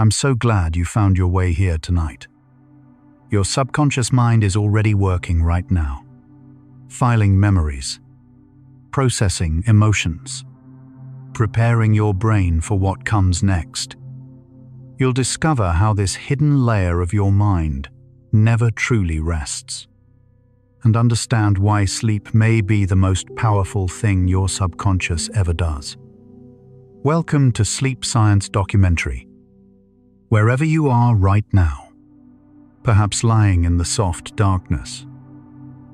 I'm so glad you found your way here tonight. Your subconscious mind is already working right now, filing memories, processing emotions, preparing your brain for what comes next. You'll discover how this hidden layer of your mind never truly rests, and understand why sleep may be the most powerful thing your subconscious ever does. Welcome to Sleep Science Documentary. Wherever you are right now, perhaps lying in the soft darkness,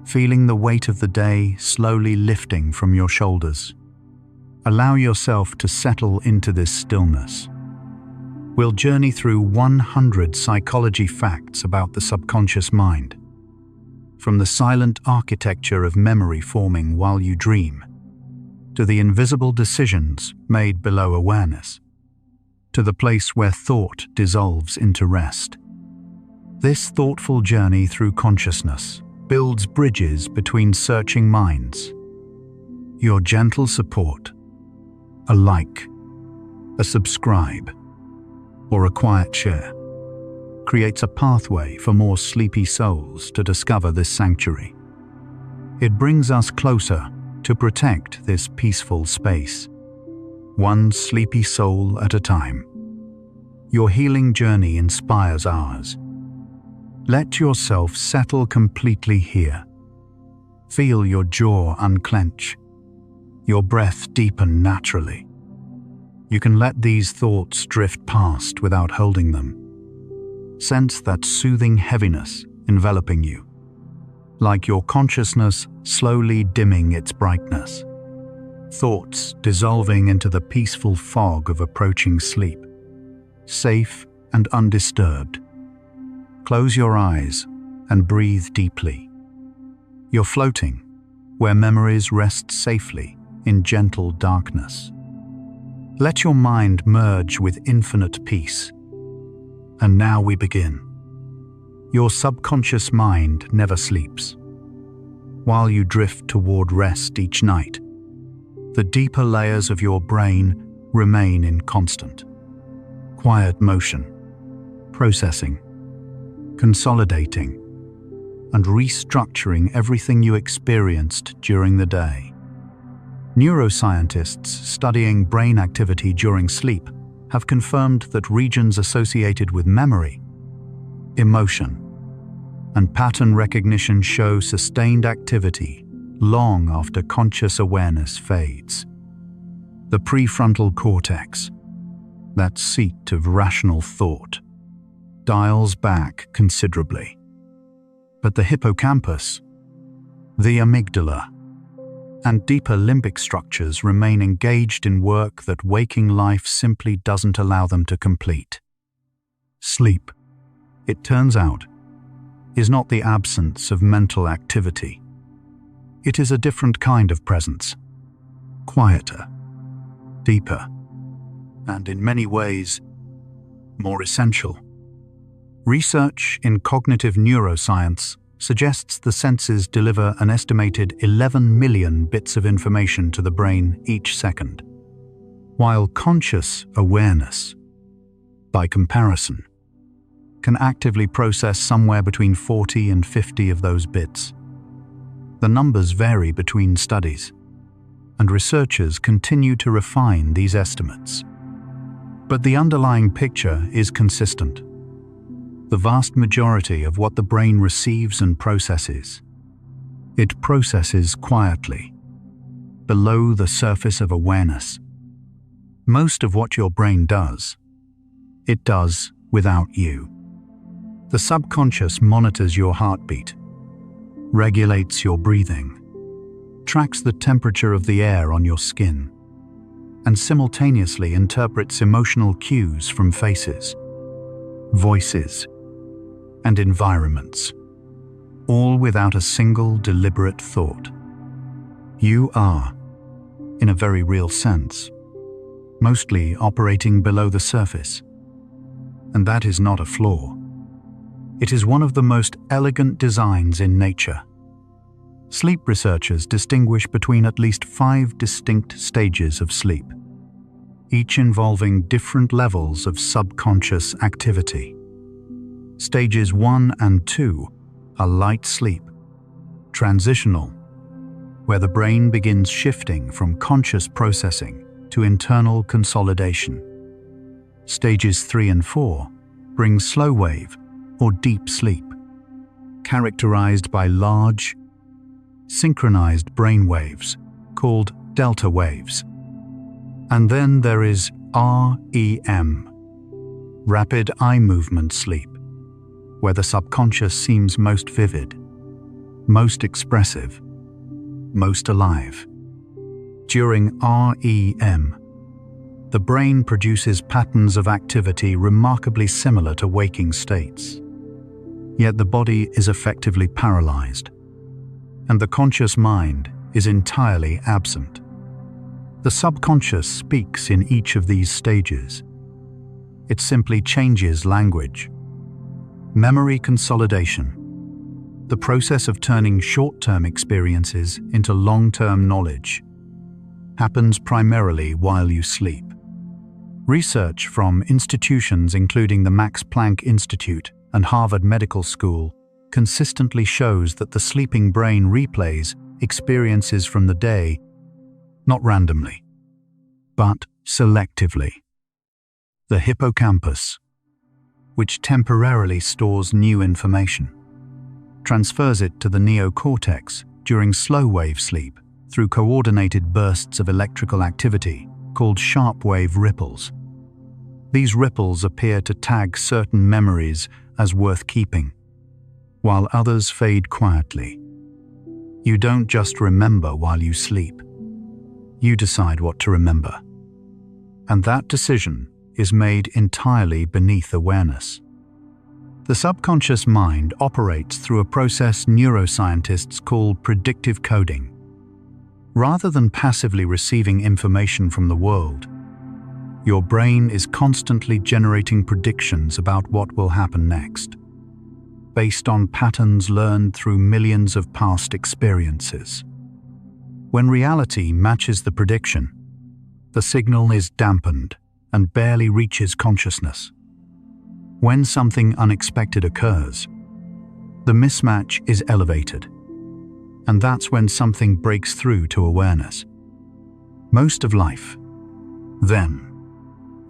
feeling the weight of the day slowly lifting from your shoulders, allow yourself to settle into this stillness. We'll journey through 100 psychology facts about the subconscious mind, from the silent architecture of memory forming while you dream, to the invisible decisions made below awareness, to the place where thought dissolves into rest. This thoughtful journey through consciousness builds bridges between searching minds. Your gentle support, a like, a subscribe, or a quiet share, creates a pathway for more sleepy souls to discover this sanctuary. It brings us closer to protect this peaceful space, one sleepy soul at a time. Your healing journey inspires ours. Let yourself settle completely here. Feel your jaw unclench, your breath deepen naturally. You can let these thoughts drift past without holding them. Sense that soothing heaviness enveloping you, like your consciousness slowly dimming its brightness. Thoughts dissolving into the peaceful fog of approaching sleep, safe and undisturbed. Close your eyes and breathe deeply. You're floating where memories rest safely in gentle darkness. Let your mind merge with infinite peace. And now we begin. Your subconscious mind never sleeps. While you drift toward rest each night, the deeper layers of your brain remain in constant, quiet motion, processing, consolidating, and restructuring everything you experienced during the day. Neuroscientists studying brain activity during sleep have confirmed that regions associated with memory, emotion, and pattern recognition show sustained activity long after conscious awareness fades. The prefrontal cortex, that seat of rational thought, dials back considerably. But the hippocampus, the amygdala, and deeper limbic structures remain engaged in work that waking life simply doesn't allow them to complete. Sleep, it turns out, is not the absence of mental activity. It is a different kind of presence, quieter, deeper, and in many ways, more essential. Research in cognitive neuroscience suggests the senses deliver an estimated 11 million bits of information to the brain each second, while conscious awareness, by comparison, can actively process somewhere between 40 and 50 of those bits. The numbers vary between studies, and researchers continue to refine these estimates. But the underlying picture is consistent. The vast majority of what the brain receives and processes, it processes quietly, below the surface of awareness. Most of what your brain does, it does without you. The subconscious monitors your heartbeat, regulates your breathing, tracks the temperature of the air on your skin, and simultaneously interprets emotional cues from faces, voices, and environments, all without a single deliberate thought. You are, in a very real sense, mostly operating below the surface. And that is not a flaw. It is one of the most elegant designs in nature. Sleep researchers distinguish between at least 5 distinct stages of sleep. each involving different levels of subconscious activity. Stages 1 and 2 are light sleep, transitional, where the brain begins shifting from conscious processing to internal consolidation. Stages 3 and 4 bring slow wave or deep sleep, characterized by large, synchronized brain waves called delta waves. And then there is REM, rapid eye movement sleep, where the subconscious seems most vivid, most expressive, most alive. During REM, the brain produces patterns of activity remarkably similar to waking states. Yet the body is effectively paralyzed, and the conscious mind is entirely absent. The subconscious speaks in each of these stages. It simply changes language. Memory consolidation, the process of turning short-term experiences into long-term knowledge, happens primarily while you sleep. Research from institutions including the Max Planck Institute and Harvard Medical School consistently shows that the sleeping brain replays experiences from the day, not randomly, but selectively. The hippocampus, which temporarily stores new information, transfers it to the neocortex during slow-wave sleep through coordinated bursts of electrical activity called sharp-wave ripples. These ripples appear to tag certain memories as worth keeping, while others fade quietly. You don't just remember while you sleep. You decide what to remember. And that decision is made entirely beneath awareness. The subconscious mind operates through a process neuroscientists call predictive coding. Rather than passively receiving information from the world, your brain is constantly generating predictions about what will happen next, based on patterns learned through millions of past experiences. When reality matches the prediction, the signal is dampened and barely reaches consciousness. When something unexpected occurs, the mismatch is elevated, and that's when something breaks through to awareness. Most of life, then,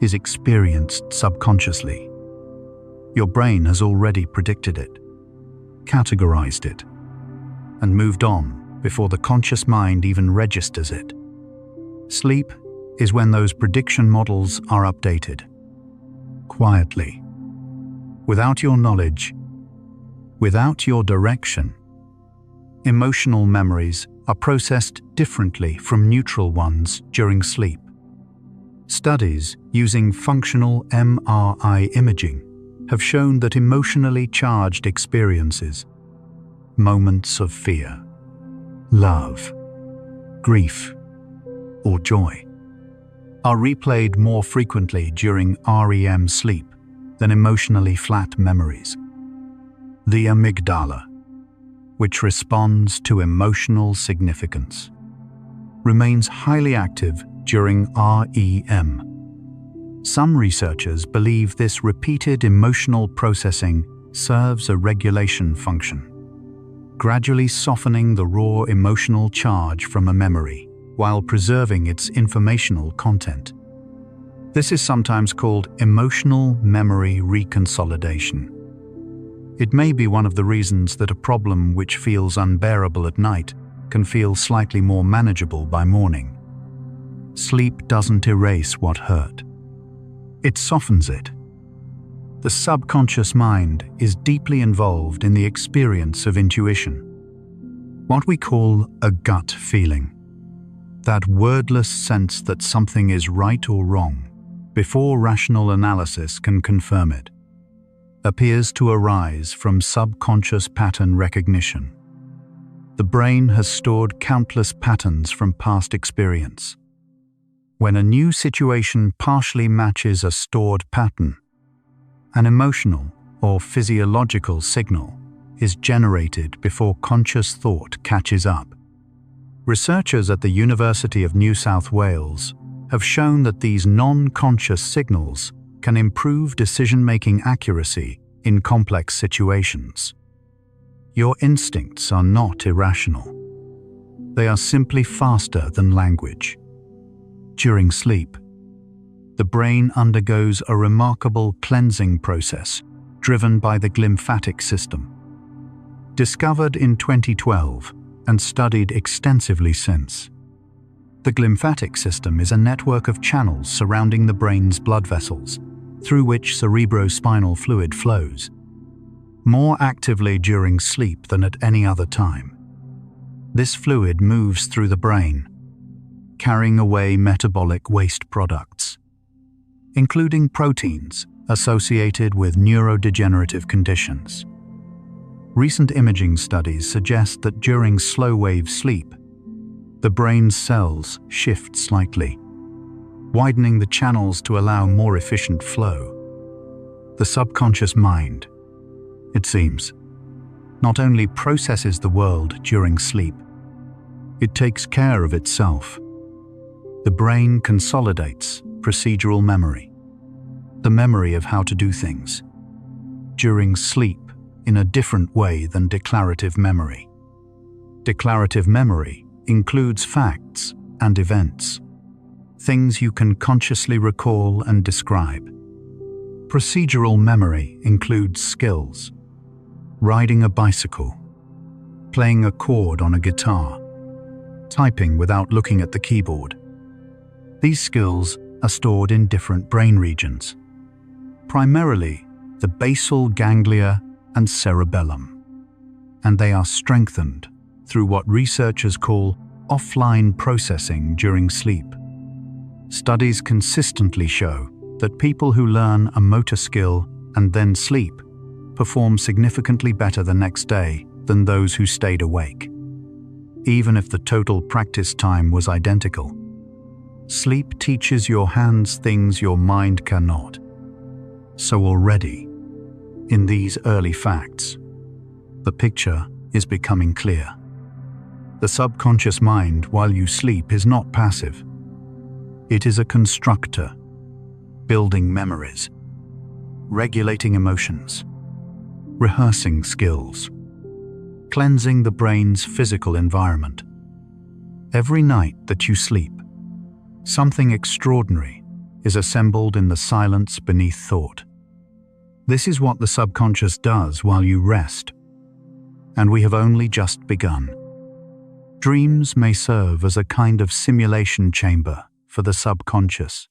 is experienced subconsciously. Your brain has already predicted it, categorized it, and moved on before the conscious mind even registers it. Sleep is when those prediction models are updated, quietly, without your knowledge, without your direction. Emotional memories are processed differently from neutral ones during sleep. Studies using functional MRI imaging have shown that emotionally charged experiences, moments of fear, love, grief, or joy, are replayed more frequently during REM sleep than emotionally flat memories. The amygdala, which responds to emotional significance, remains highly active during REM. Some researchers believe this repeated emotional processing serves a regulation function, gradually softening the raw emotional charge from a memory while preserving its informational content. This is sometimes called emotional memory reconsolidation. It may be one of the reasons that a problem which feels unbearable at night can feel slightly more manageable by morning. Sleep doesn't erase what hurt. It softens it. The subconscious mind is deeply involved in the experience of intuition, what we call a gut feeling. That wordless sense that something is right or wrong, before rational analysis can confirm it, appears to arise from subconscious pattern recognition. The brain has stored countless patterns from past experience. When a new situation partially matches a stored pattern, an emotional or physiological signal is generated before conscious thought catches up. Researchers at the University of New South Wales have shown that these non-conscious signals can improve decision-making accuracy in complex situations. Your instincts are not irrational. They are simply faster than language. During sleep, the brain undergoes a remarkable cleansing process driven by the glymphatic system. Discovered in 2012 and studied extensively since, the glymphatic system is a network of channels surrounding the brain's blood vessels, through which cerebrospinal fluid flows, more actively during sleep than at any other time. This fluid moves through the brain, carrying away metabolic waste products, including proteins associated with neurodegenerative conditions. Recent imaging studies suggest that during slow-wave sleep, the brain's cells shift slightly, widening the channels to allow more efficient flow. The subconscious mind, it seems, not only processes the world during sleep, it takes care of itself. The brain consolidates procedural memory, the memory of how to do things, during sleep in a different way than declarative memory. Declarative memory includes facts and events, things you can consciously recall and describe. Procedural memory includes skills, riding a bicycle, playing a chord on a guitar, typing without looking at the keyboard. These skills are stored in different brain regions, primarily the basal ganglia and cerebellum, and they are strengthened through what researchers call offline processing during sleep. Studies consistently show that people who learn a motor skill and then sleep perform significantly better the next day than those who stayed awake, even if the total practice time was identical. Sleep teaches your hands things your mind cannot. So already, in these early facts, the picture is becoming clear. The subconscious mind while you sleep is not passive. It is a constructor, building memories, regulating emotions, rehearsing skills, cleansing the brain's physical environment. Every night that you sleep, something extraordinary is assembled in the silence beneath thought. This is what the subconscious does while you rest, and we have only just begun. Dreams may serve as a kind of simulation chamber for the subconscious.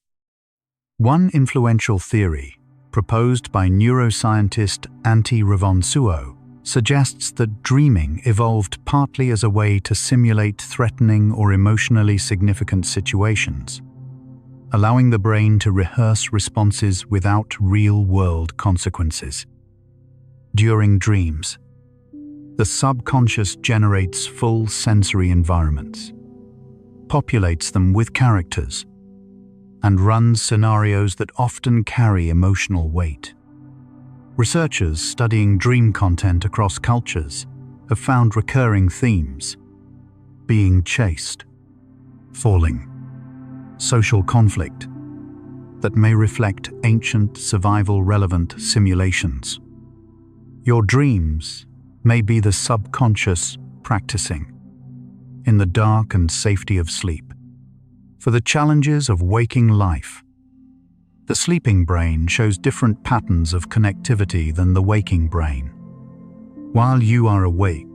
One influential theory, proposed by neuroscientist Antti Revonsuo, suggests that dreaming evolved partly as a way to simulate threatening or emotionally significant situations, allowing the brain to rehearse responses without real-world consequences. During dreams, the subconscious generates full sensory environments, populates them with characters, and runs scenarios that often carry emotional weight. Researchers studying dream content across cultures have found recurring themes: being chased, falling, social conflict, that may reflect ancient survival-relevant simulations. Your dreams may be the subconscious practicing, in the dark and safety of sleep, for the challenges of waking life. The sleeping brain shows different patterns of connectivity than the waking brain. While you are awake,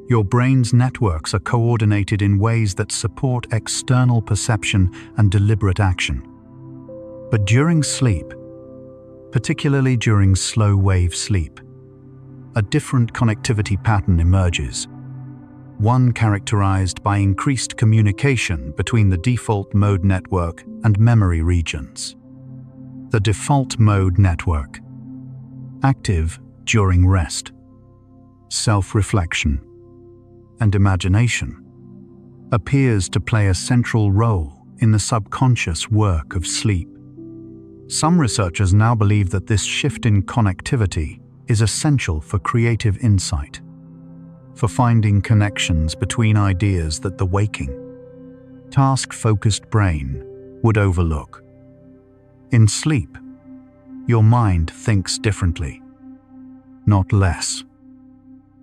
your brain's networks are coordinated in ways that support external perception and deliberate action. But during sleep, particularly during slow-wave sleep, a different connectivity pattern emerges, one characterized by increased communication between the default mode network and memory regions. The default mode network, active during rest, self-reflection, and imagination, appears to play a central role in the subconscious work of sleep. Some researchers now believe that this shift in connectivity is essential for creative insight, for finding connections between ideas that the waking, task-focused brain would overlook. In sleep, your mind thinks differently, not less.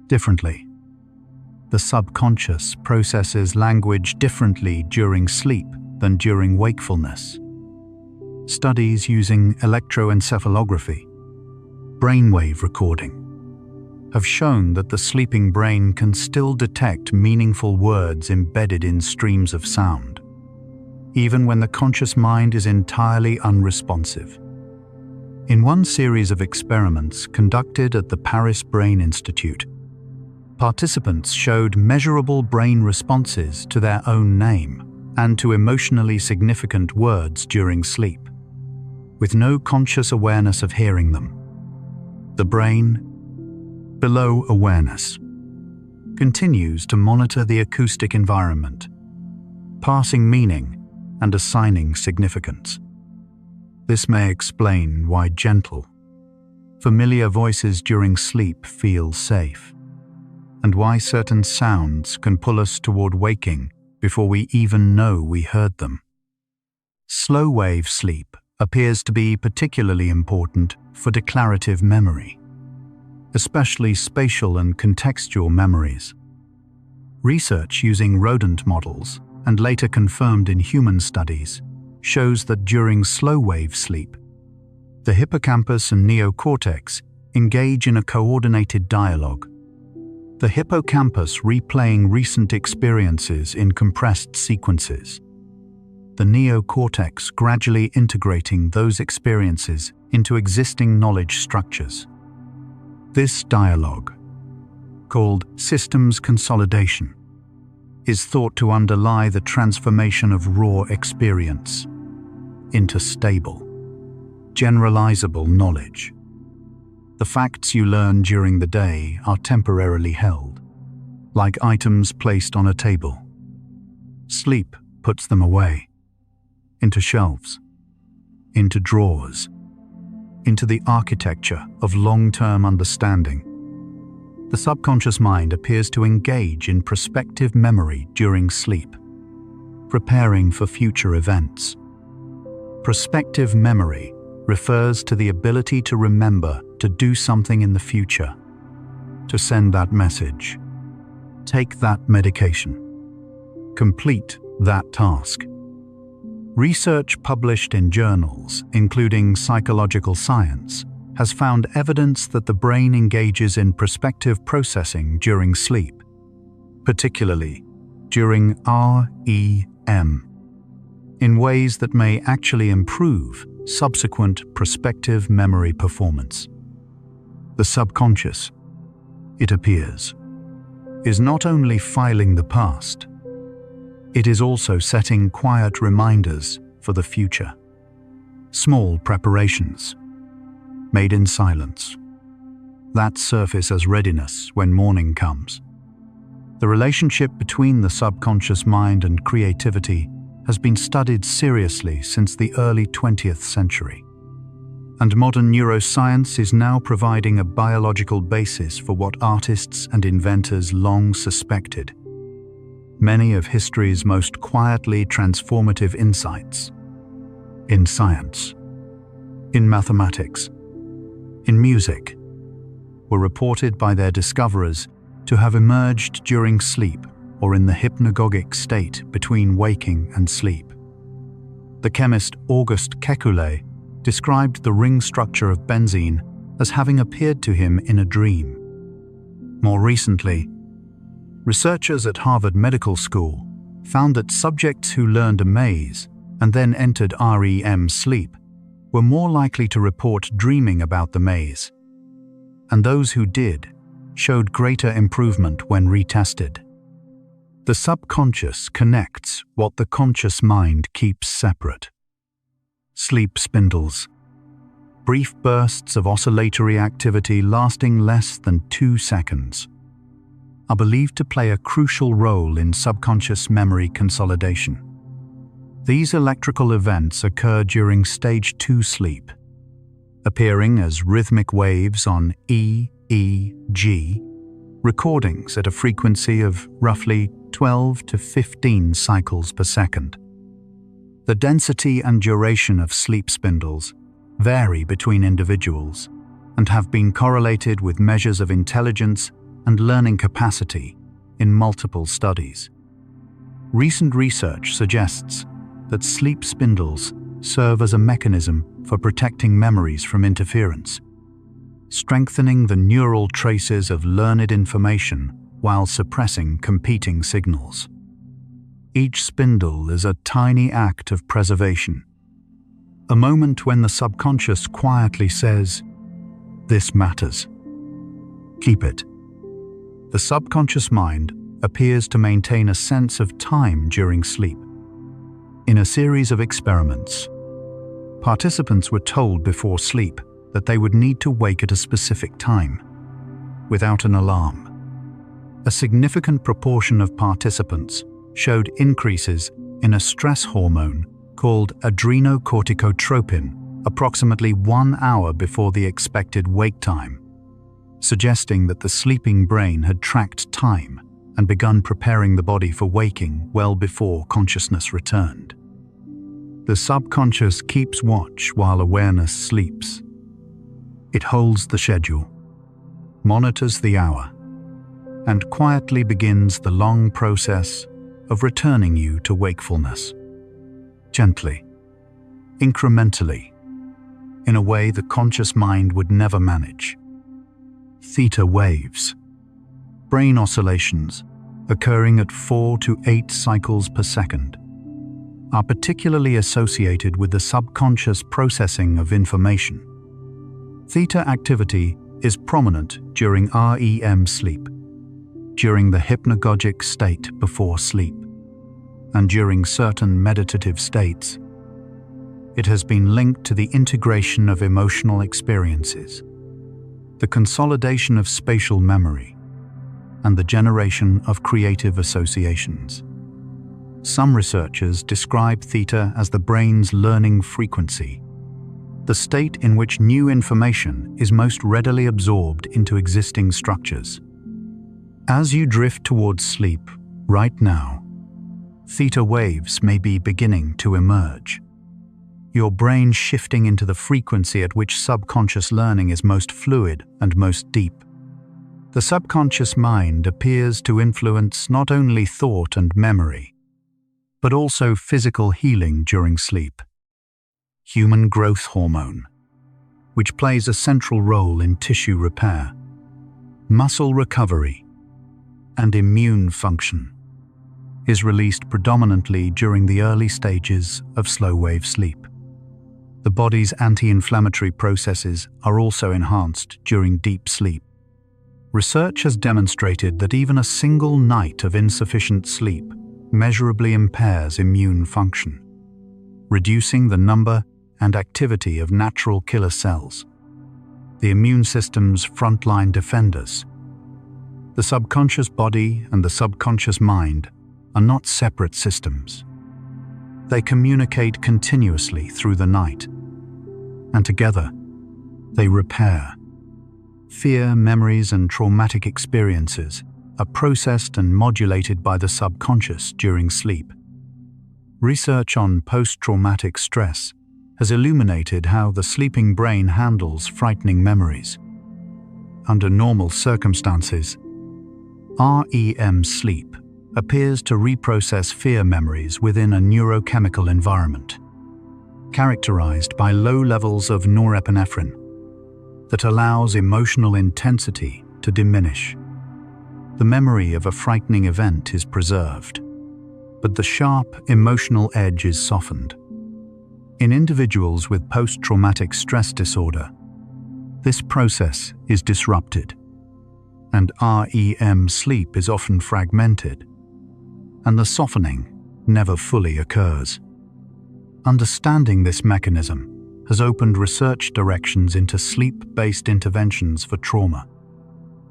Differently. The subconscious processes language differently during sleep than during wakefulness. Studies using electroencephalography, brainwave recording, have shown that the sleeping brain can still detect meaningful words embedded in streams of sound, even when the conscious mind is entirely unresponsive. In one series of experiments conducted at the Paris Brain Institute, participants showed measurable brain responses to their own name and to emotionally significant words during sleep, with no conscious awareness of hearing them. The brain, below awareness, continues to monitor the acoustic environment, passing meaning and assigning significance. This may explain why gentle, familiar voices during sleep feel safe, and why certain sounds can pull us toward waking before we even know we heard them. Slow-wave sleep appears to be particularly important for declarative memory, especially spatial and contextual memories. Research using rodent models, and later confirmed in human studies, shows that during slow-wave sleep, the hippocampus and neocortex engage in a coordinated dialogue. The hippocampus replaying recent experiences in compressed sequences, the neocortex gradually integrating those experiences into existing knowledge structures. This dialogue, called systems consolidation, is thought to underlie the transformation of raw experience into stable, generalizable knowledge. The facts you learn during the day are temporarily held, like items placed on a table. Sleep puts them away, into shelves, into drawers, into the architecture of long-term understanding. The subconscious mind appears to engage in prospective memory during sleep, preparing for future events. Prospective memory refers to the ability to remember to do something in the future, to send that message, take that medication, complete that task. Research published in journals, including Psychological Science, has found evidence that the brain engages in prospective processing during sleep, particularly during REM, in ways that may actually improve subsequent prospective memory performance. The subconscious, it appears, is not only filing the past, it is also setting quiet reminders for the future. Small preparations, made in silence, that surface as readiness when morning comes. The relationship between the subconscious mind and creativity has been studied seriously since the early 20th century, and modern neuroscience is now providing a biological basis for what artists and inventors long suspected. Many of history's most quietly transformative insights, in science, in mathematics, in music, were reported by their discoverers to have emerged during sleep or in the hypnagogic state between waking and sleep. The chemist Auguste Kekulé described the ring structure of benzene as having appeared to him in a dream. More recently, researchers at Harvard Medical School found that subjects who learned a maze and then entered REM sleep were more likely to report dreaming about the maze, and those who did showed greater improvement when retested. The subconscious connects what the conscious mind keeps separate. Sleep spindles, brief bursts of oscillatory activity lasting less than 2 seconds, are believed to play a crucial role in subconscious memory consolidation. These electrical events occur during stage 2 sleep, appearing as rhythmic waves on EEG recordings at a frequency of roughly 12 to 15 cycles per second. The density and duration of sleep spindles vary between individuals and have been correlated with measures of intelligence and learning capacity in multiple studies. Recent research suggests that sleep spindles serve as a mechanism for protecting memories from interference, strengthening the neural traces of learned information while suppressing competing signals. Each spindle is a tiny act of preservation, a moment when the subconscious quietly says, "This matters. Keep it." The subconscious mind appears to maintain a sense of time during sleep. In a series of experiments, participants were told before sleep that they would need to wake at a specific time, without an alarm. A significant proportion of participants showed increases in a stress hormone called adrenocorticotropin approximately 1 hour before the expected wake time, suggesting that the sleeping brain had tracked time and begun preparing the body for waking well before consciousness returned. The subconscious keeps watch while awareness sleeps. It holds the schedule, monitors the hour, and quietly begins the long process of returning you to wakefulness. Gently, incrementally, in a way the conscious mind would never manage. Theta waves, brain oscillations occurring at 4 to 8 cycles per second, are particularly associated with the subconscious processing of information. Theta activity is prominent during REM sleep, during the hypnagogic state before sleep, and during certain meditative states. It has been linked to the integration of emotional experiences, the consolidation of spatial memory, and the generation of creative associations. Some researchers describe theta as the brain's learning frequency, the state in which new information is most readily absorbed into existing structures. As you drift towards sleep right now, theta waves may be beginning to emerge, your brain shifting into the frequency at which subconscious learning is most fluid and most deep. The subconscious mind appears to influence not only thought and memory, but also physical healing during sleep. Human growth hormone, which plays a central role in tissue repair, muscle recovery, and immune function, is released predominantly during the early stages of slow-wave sleep. The body's anti-inflammatory processes are also enhanced during deep sleep. Research has demonstrated that even a single night of insufficient sleep measurably impairs immune function, reducing the number and activity of natural killer cells, the immune system's frontline defenders. The subconscious body and the subconscious mind are not separate systems. They communicate continuously through the night, and together they repair. Fear, memories, and traumatic experiences are processed and modulated by the subconscious during sleep. Research on post-traumatic stress has illuminated how the sleeping brain handles frightening memories. Under normal circumstances, REM sleep appears to reprocess fear memories within a neurochemical environment, characterized by low levels of norepinephrine that allows emotional intensity to diminish. The memory of a frightening event is preserved, but the sharp emotional edge is softened. In individuals with post-traumatic stress disorder, this process is disrupted, and REM sleep is often fragmented, and the softening never fully occurs. Understanding this mechanism has opened research directions into sleep-based interventions for trauma.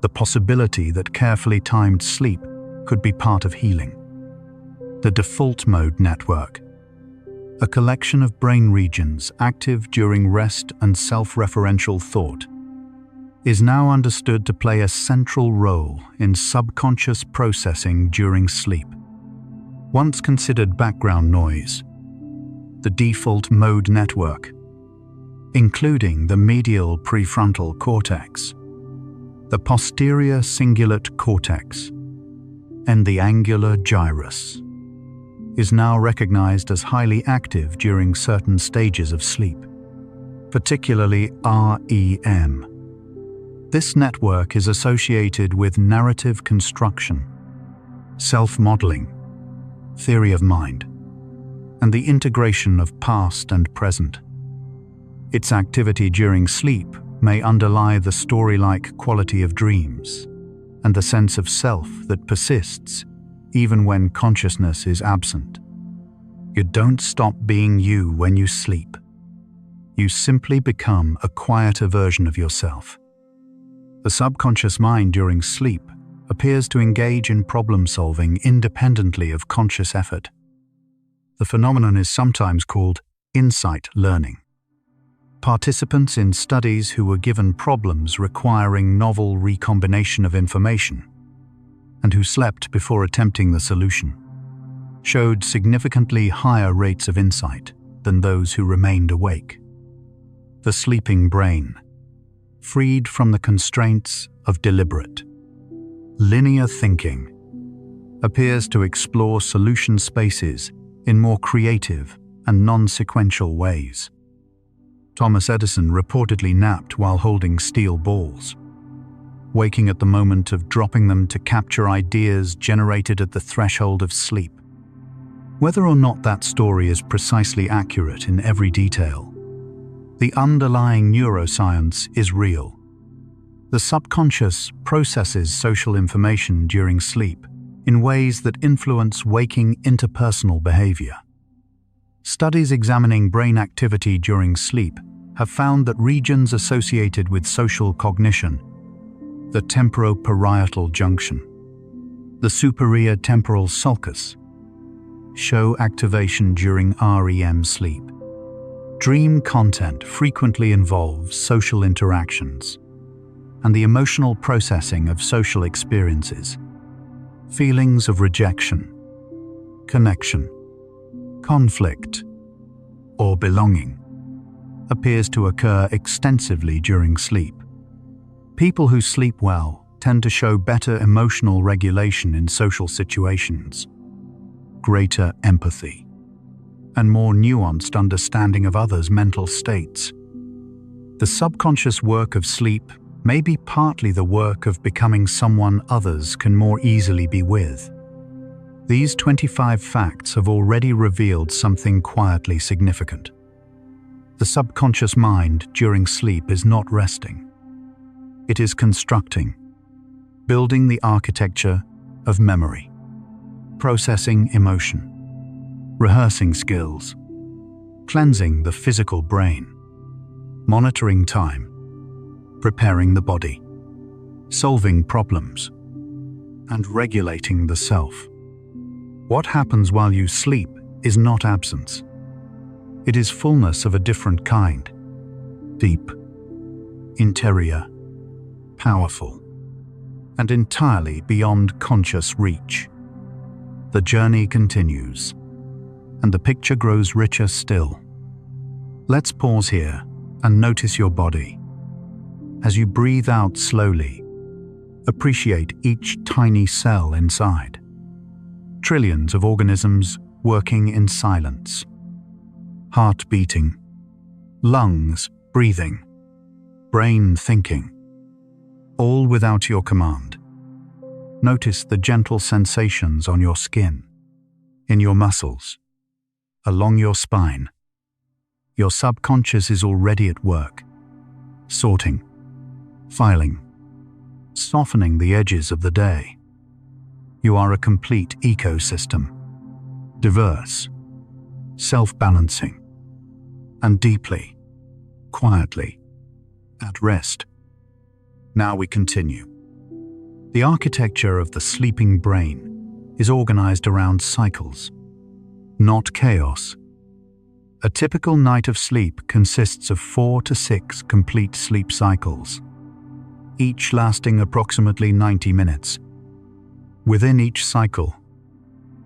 The possibility that carefully timed sleep could be part of healing. The default mode network, a collection of brain regions active during rest and self-referential thought, is now understood to play a central role in subconscious processing during sleep. Once considered background noise, the default mode network, including the medial prefrontal cortex, the posterior cingulate cortex, and the angular gyrus, is now recognized as highly active during certain stages of sleep, particularly REM. This network is associated with narrative construction, self-modeling, theory of mind, and the integration of past and present. Its activity during sleep may underlie the story-like quality of dreams and the sense of self that persists even when consciousness is absent. You don't stop being you when you sleep. You simply become a quieter version of yourself. The subconscious mind during sleep appears to engage in problem-solving independently of conscious effort. The phenomenon is sometimes called insight learning. Participants in studies who were given problems requiring novel recombination of information and who slept before attempting the solution showed significantly higher rates of insight than those who remained awake. The sleeping brain, freed from the constraints of deliberate, linear thinking, appears to explore solution spaces in more creative and non-sequential ways. Thomas Edison reportedly napped while holding steel balls, waking at the moment of dropping them to capture ideas generated at the threshold of sleep. Whether or not that story is precisely accurate in every detail, the underlying neuroscience is real. The subconscious processes social information during sleep in ways that influence waking interpersonal behavior. Studies examining brain activity during sleep have found that regions associated with social cognition, the temporoparietal junction, the superior temporal sulcus, show activation during REM sleep. Dream content frequently involves social interactions and the emotional processing of social experiences. Feelings of rejection, connection, conflict, or belonging appears to occur extensively during sleep. People who sleep well tend to show better emotional regulation in social situations, greater empathy, and more nuanced understanding of others' mental states. The subconscious work of sleep may be partly the work of becoming someone others can more easily be with. These 25 facts have already revealed something quietly significant. The subconscious mind during sleep is not resting. It is constructing, building the architecture of memory, processing emotion, rehearsing skills, cleansing the physical brain, monitoring time, preparing the body, solving problems, and regulating the self. What happens while you sleep is not absence. It is fullness of a different kind, deep, interior, powerful, and entirely beyond conscious reach. The journey continues, and the picture grows richer still. Let's pause here and notice your body. As you breathe out slowly, appreciate each tiny cell inside. Trillions of organisms working in silence. Heart beating, lungs breathing, brain thinking, all without your command. Notice the gentle sensations on your skin, in your muscles, along your spine. Your subconscious is already at work, sorting, filing, softening the edges of the day. You are a complete ecosystem, diverse, self-balancing, and deeply, quietly, at rest. Now we continue. The architecture of the sleeping brain is organized around cycles, not chaos. A typical night of sleep consists of 4 to 6 complete sleep cycles, each lasting approximately 90 minutes. Within each cycle,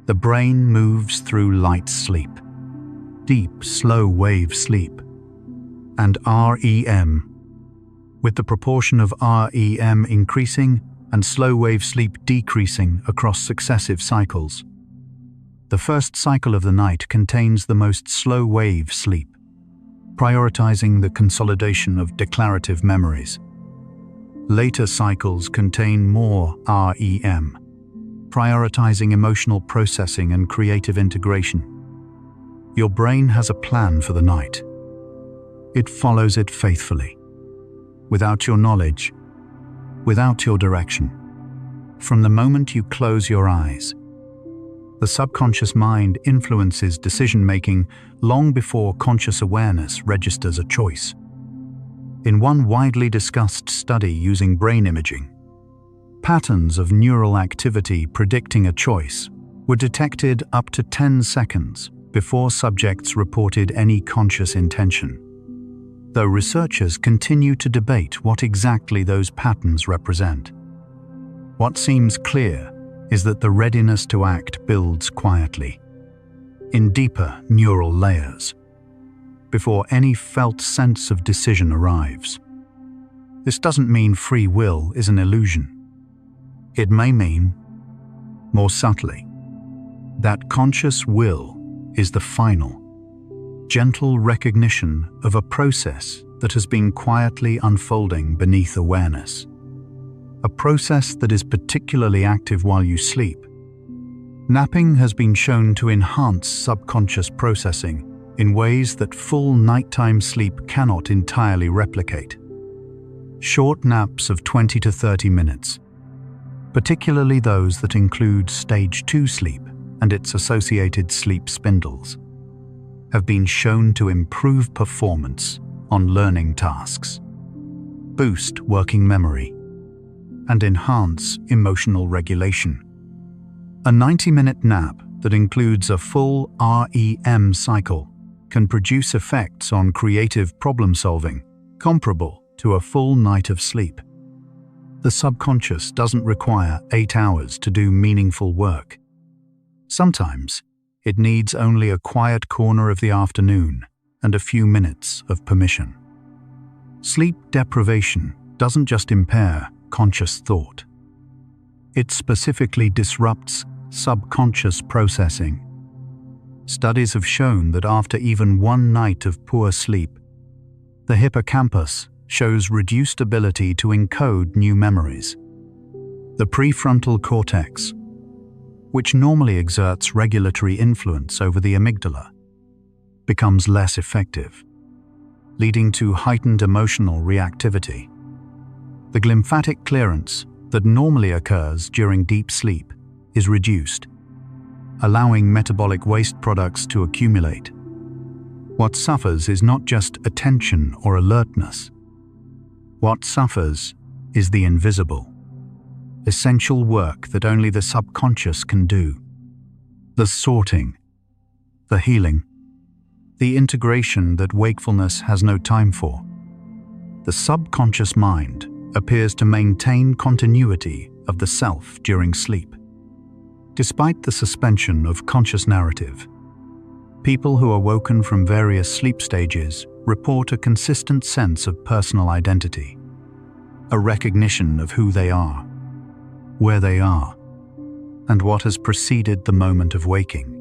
the brain moves through light sleep, deep, slow-wave sleep, and REM, with the proportion of REM increasing and slow-wave sleep decreasing across successive cycles. The first cycle of the night contains the most slow-wave sleep, prioritizing the consolidation of declarative memories. Later cycles contain more REM, prioritizing emotional processing and creative integration. Your brain has a plan for the night. It follows it faithfully, without your knowledge, without your direction. From the moment you close your eyes, the subconscious mind influences decision-making long before conscious awareness registers a choice. In one widely discussed study using brain imaging, patterns of neural activity predicting a choice were detected up to 10 seconds before subjects reported any conscious intention, though researchers continue to debate what exactly those patterns represent. What seems clear is that the readiness to act builds quietly, in deeper neural layers, before any felt sense of decision arrives. This doesn't mean free will is an illusion. It may mean, more subtly, that conscious will is the final, gentle recognition of a process that has been quietly unfolding beneath awareness. A process that is particularly active while you sleep. Napping has been shown to enhance subconscious processing in ways that full nighttime sleep cannot entirely replicate. Short naps of 20 to 30 minutes, particularly those that include stage 2 sleep and its associated sleep spindles, have been shown to improve performance on learning tasks, boost working memory, and enhance emotional regulation. A 90-minute nap that includes a full REM cycle can produce effects on creative problem-solving comparable to a full night of sleep. The subconscious doesn't require 8 hours to do meaningful work. Sometimes, it needs only a quiet corner of the afternoon and a few minutes of permission. Sleep deprivation doesn't just impair conscious thought. It specifically disrupts subconscious processing. Studies have shown that after even one night of poor sleep, the hippocampus shows reduced ability to encode new memories. The prefrontal cortex, which normally exerts regulatory influence over the amygdala, becomes less effective, leading to heightened emotional reactivity. The glymphatic clearance that normally occurs during deep sleep is reduced, allowing metabolic waste products to accumulate. What suffers is not just attention or alertness. What suffers is the invisible, essential work that only the subconscious can do. The sorting, the healing, the integration that wakefulness has no time for. The subconscious mind appears to maintain continuity of the self during sleep. Despite the suspension of conscious narrative, people who are woken from various sleep stages report a consistent sense of personal identity, a recognition of who they are, where they are, and what has preceded the moment of waking.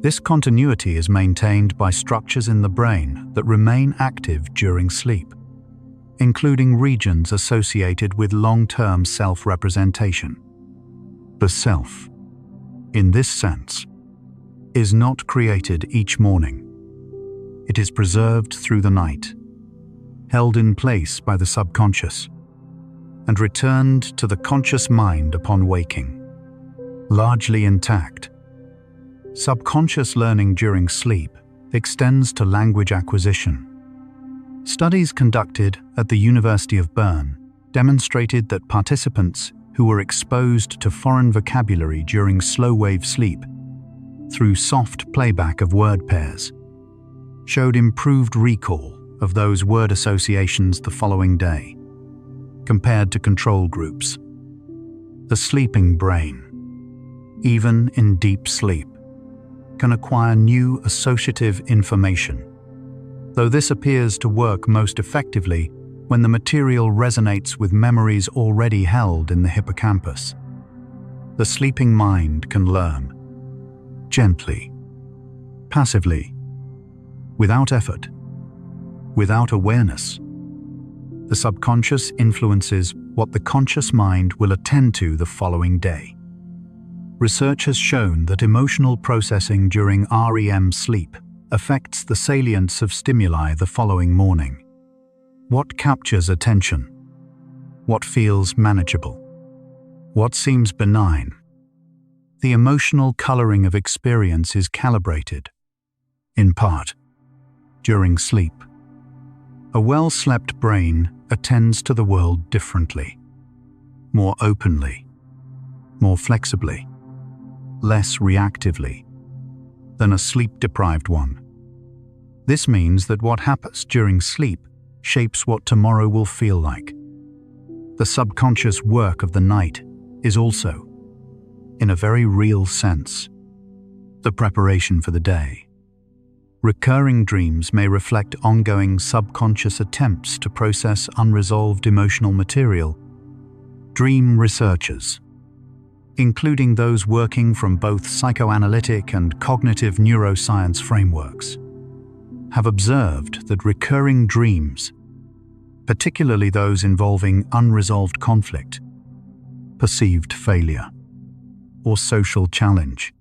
This continuity is maintained by structures in the brain that remain active during sleep, including regions associated with long-term self-representation. The self, in this sense, is not created each morning. It is preserved through the night, held in place by the subconscious, and returned to the conscious mind upon waking, largely intact. Subconscious learning during sleep extends to language acquisition. Studies conducted at the University of Bern demonstrated that participants who were exposed to foreign vocabulary during slow-wave sleep through soft playback of word pairs showed improved recall of those word associations the following day, compared to control groups. The sleeping brain, even in deep sleep, can acquire new associative information, though this appears to work most effectively when the material resonates with memories already held in the hippocampus. The sleeping mind can learn gently, passively, without effort, without awareness. The subconscious influences what the conscious mind will attend to the following day. Research has shown that emotional processing during REM sleep affects the salience of stimuli the following morning. What captures attention? What feels manageable? What seems benign? The emotional coloring of experience is calibrated, in part, during sleep. A well-slept brain attends to the world differently, more openly, more flexibly, less reactively than a sleep-deprived one. This means that what happens during sleep shapes what tomorrow will feel like. The subconscious work of the night is also, in a very real sense, the preparation for the day. Recurring dreams may reflect ongoing subconscious attempts to process unresolved emotional material. Dream researchers, including those working from both psychoanalytic and cognitive neuroscience frameworks, have observed that recurring dreams, particularly those involving unresolved conflict, perceived failure, or social challenge,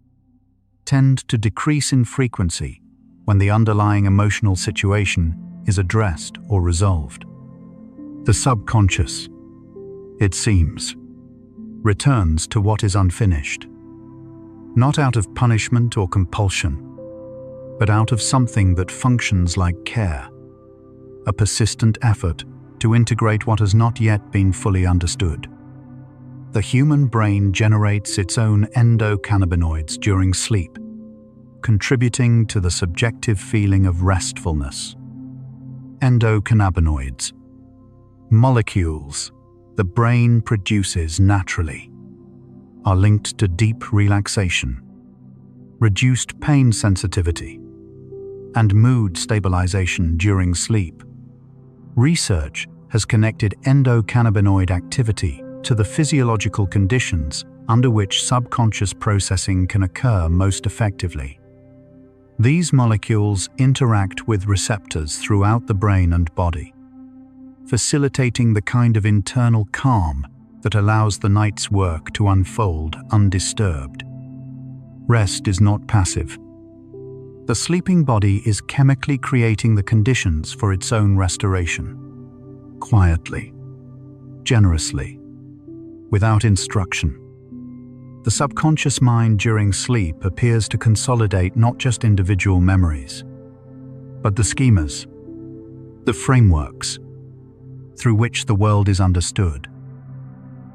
tend to decrease in frequency when the underlying emotional situation is addressed or resolved. The subconscious, it seems, returns to what is unfinished, not out of punishment or compulsion, but out of something that functions like care, a persistent effort to integrate what has not yet been fully understood. The human brain generates its own endocannabinoids during sleep, contributing to the subjective feeling of restfulness. Endocannabinoids, molecules the brain produces naturally, are linked to deep relaxation, reduced pain sensitivity, and mood stabilization during sleep. Research has connected endocannabinoid activity to the physiological conditions under which subconscious processing can occur most effectively. These molecules interact with receptors throughout the brain and body, facilitating the kind of internal calm that allows the night's work to unfold undisturbed. Rest is not passive. The sleeping body is chemically creating the conditions for its own restoration, quietly, generously, without instruction. The subconscious mind during sleep appears to consolidate not just individual memories, but the schemas, the frameworks, through which the world is understood.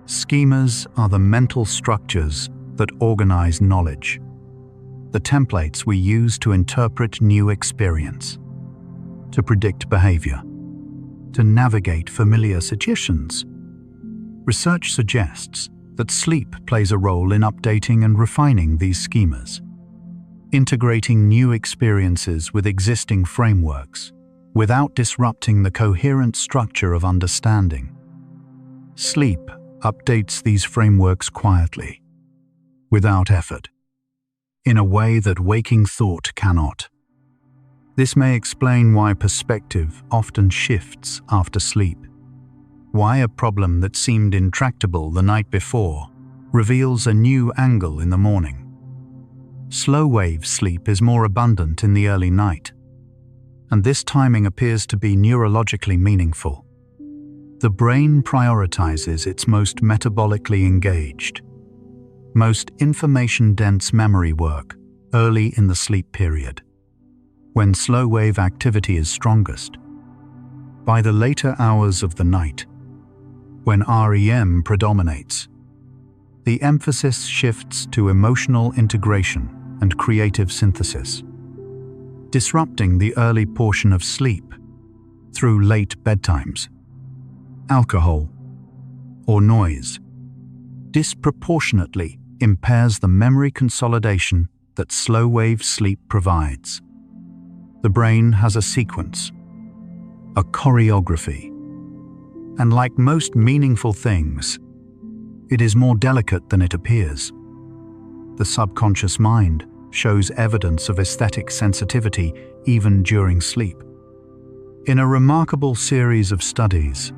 Schemas are the mental structures that organize knowledge, the templates we use to interpret new experience, to predict behavior, to navigate familiar situations. Research suggests that sleep plays a role in updating and refining these schemas, integrating new experiences with existing frameworks without disrupting the coherent structure of understanding. Sleep updates these frameworks quietly, without effort, in a way that waking thought cannot. This may explain why perspective often shifts after sleep, why a problem that seemed intractable the night before reveals a new angle in the morning. Slow-wave sleep is more abundant in the early night, and this timing appears to be neurologically meaningful. The brain prioritizes its most metabolically engaged, most information-dense memory work early in the sleep period, when slow-wave activity is strongest. By the later hours of the night, when REM predominates, the emphasis shifts to emotional integration and creative synthesis, disrupting the early portion of sleep through late bedtimes. Alcohol or noise disproportionately impairs the memory consolidation that slow-wave sleep provides. The brain has a sequence, a choreography, and like most meaningful things, it is more delicate than it appears. The subconscious mind shows evidence of aesthetic sensitivity even during sleep. In a remarkable series of studies,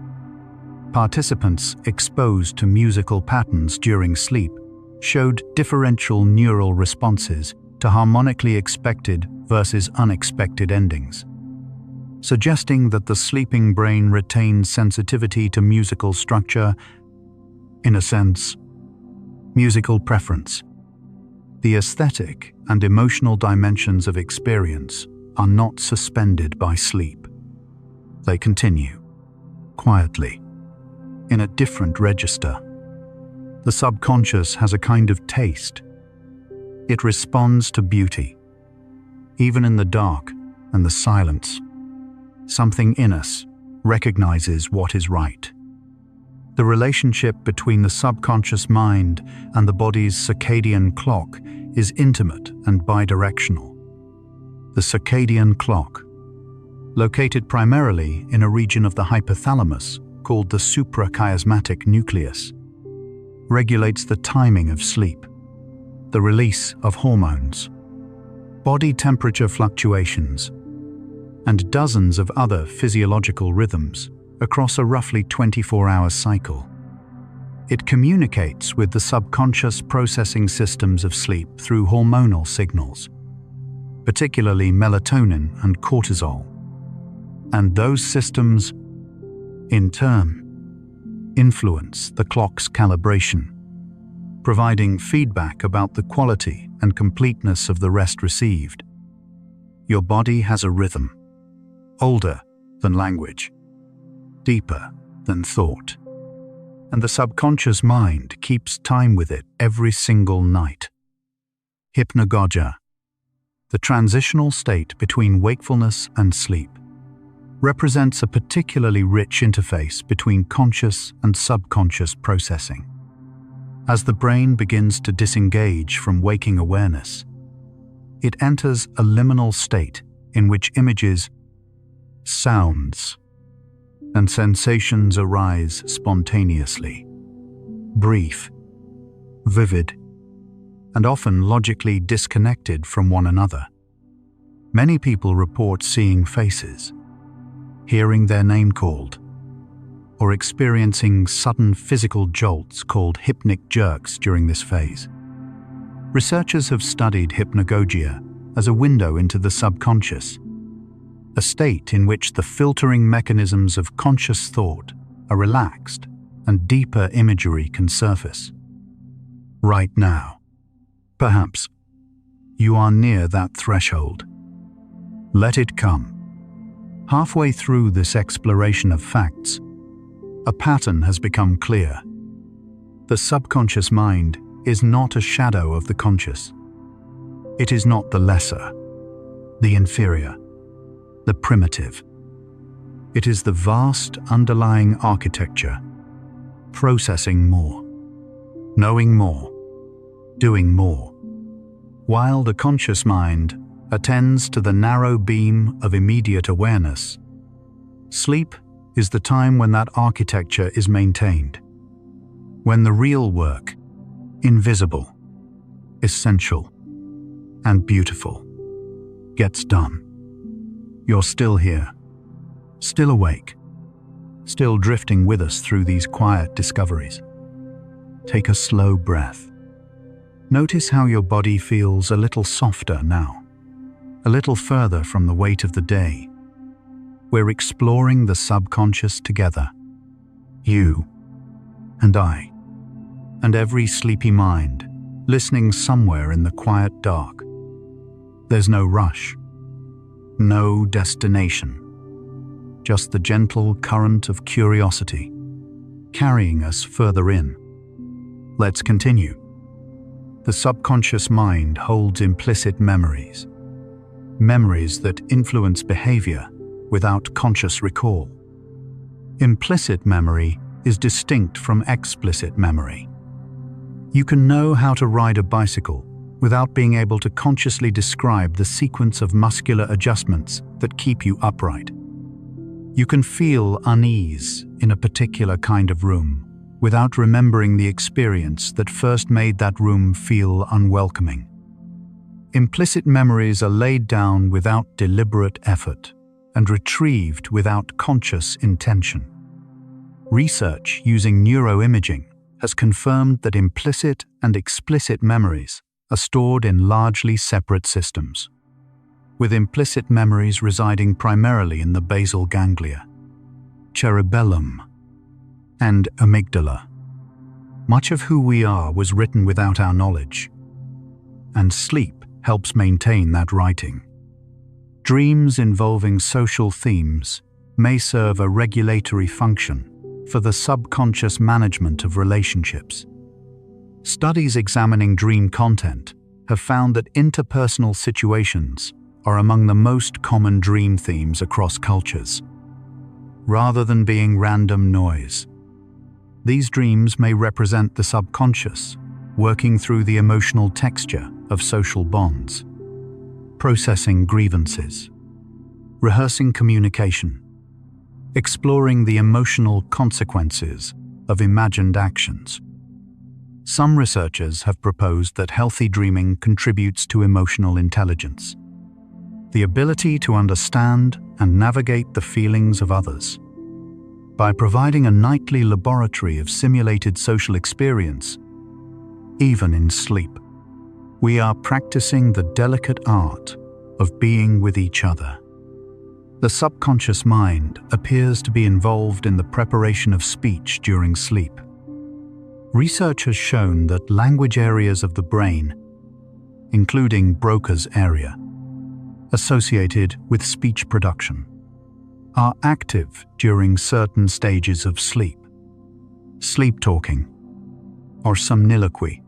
participants exposed to musical patterns during sleep showed differential neural responses to harmonically expected versus unexpected endings, suggesting that the sleeping brain retains sensitivity to musical structure, in a sense, musical preference. The aesthetic and emotional dimensions of experience are not suspended by sleep. They continue, quietly, in a different register. The subconscious has a kind of taste. It responds to beauty. Even in the dark and the silence, something in us recognizes what is right. The relationship between the subconscious mind and the body's circadian clock is intimate and bidirectional. The circadian clock, located primarily in a region of the hypothalamus called the suprachiasmatic nucleus, regulates the timing of sleep, the release of hormones, body temperature fluctuations, and dozens of other physiological rhythms across a roughly 24-hour cycle. It communicates with the subconscious processing systems of sleep through hormonal signals, particularly melatonin and cortisol. And those systems, in turn, influence the clock's calibration, providing feedback about the quality and completeness of the rest received. Your body has a rhythm, older than language, deeper than thought, and the subconscious mind keeps time with it every single night. Hypnagogia, the transitional state between wakefulness and sleep, represents a particularly rich interface between conscious and subconscious processing. As the brain begins to disengage from waking awareness, it enters a liminal state in which images, sounds, and sensations arise spontaneously, brief, vivid, and often logically disconnected from one another. Many people report seeing faces, hearing their name called, or experiencing sudden physical jolts called hypnic jerks during this phase. Researchers have studied hypnagogia as a window into the subconscious, a state in which the filtering mechanisms of conscious thought are relaxed and deeper imagery can surface. Right now, perhaps, you are near that threshold. Let it come. Halfway through this exploration of facts, a pattern has become clear. The subconscious mind is not a shadow of the conscious. It is not the lesser, the inferior, the primitive. It is the vast underlying architecture, processing more, knowing more, doing more, while the conscious mind attends to the narrow beam of immediate awareness. Sleep is the time when that architecture is maintained, when the real work, invisible, essential, and beautiful, gets done. You're still here, still awake, still drifting with us through these quiet discoveries. Take a slow breath. Notice how your body feels a little softer now, a little further from the weight of the day. We're exploring the subconscious together, you and I, and every sleepy mind listening somewhere in the quiet dark. There's no rush, no destination, just the gentle current of curiosity carrying us further in. Let's continue. The subconscious mind holds implicit memories, memories that influence behavior without conscious recall. Implicit memory is distinct from explicit memory. You can know how to ride a bicycle without being able to consciously describe the sequence of muscular adjustments that keep you upright. You can feel unease in a particular kind of room without remembering the experience that first made that room feel unwelcoming. Implicit memories are laid down without deliberate effort and retrieved without conscious intention. Research using neuroimaging has confirmed that implicit and explicit memories are stored in largely separate systems, with implicit memories residing primarily in the basal ganglia, cerebellum, and amygdala. Much of who we are was written without our knowledge, and sleep helps maintain that writing. Dreams involving social themes may serve a regulatory function for the subconscious management of relationships. Studies examining dream content have found that interpersonal situations are among the most common dream themes across cultures. Rather than being random noise, these dreams may represent the subconscious, working through the emotional texture of social bonds, processing grievances, rehearsing communication, exploring the emotional consequences of imagined actions. Some researchers have proposed that healthy dreaming contributes to emotional intelligence, the ability to understand and navigate the feelings of others. By providing a nightly laboratory of simulated social experience, even in sleep, we are practicing the delicate art of being with each other. The subconscious mind appears to be involved in the preparation of speech during sleep. Research has shown that language areas of the brain, including Broca's area, associated with speech production, are active during certain stages of sleep. Sleep talking, or somniloquy,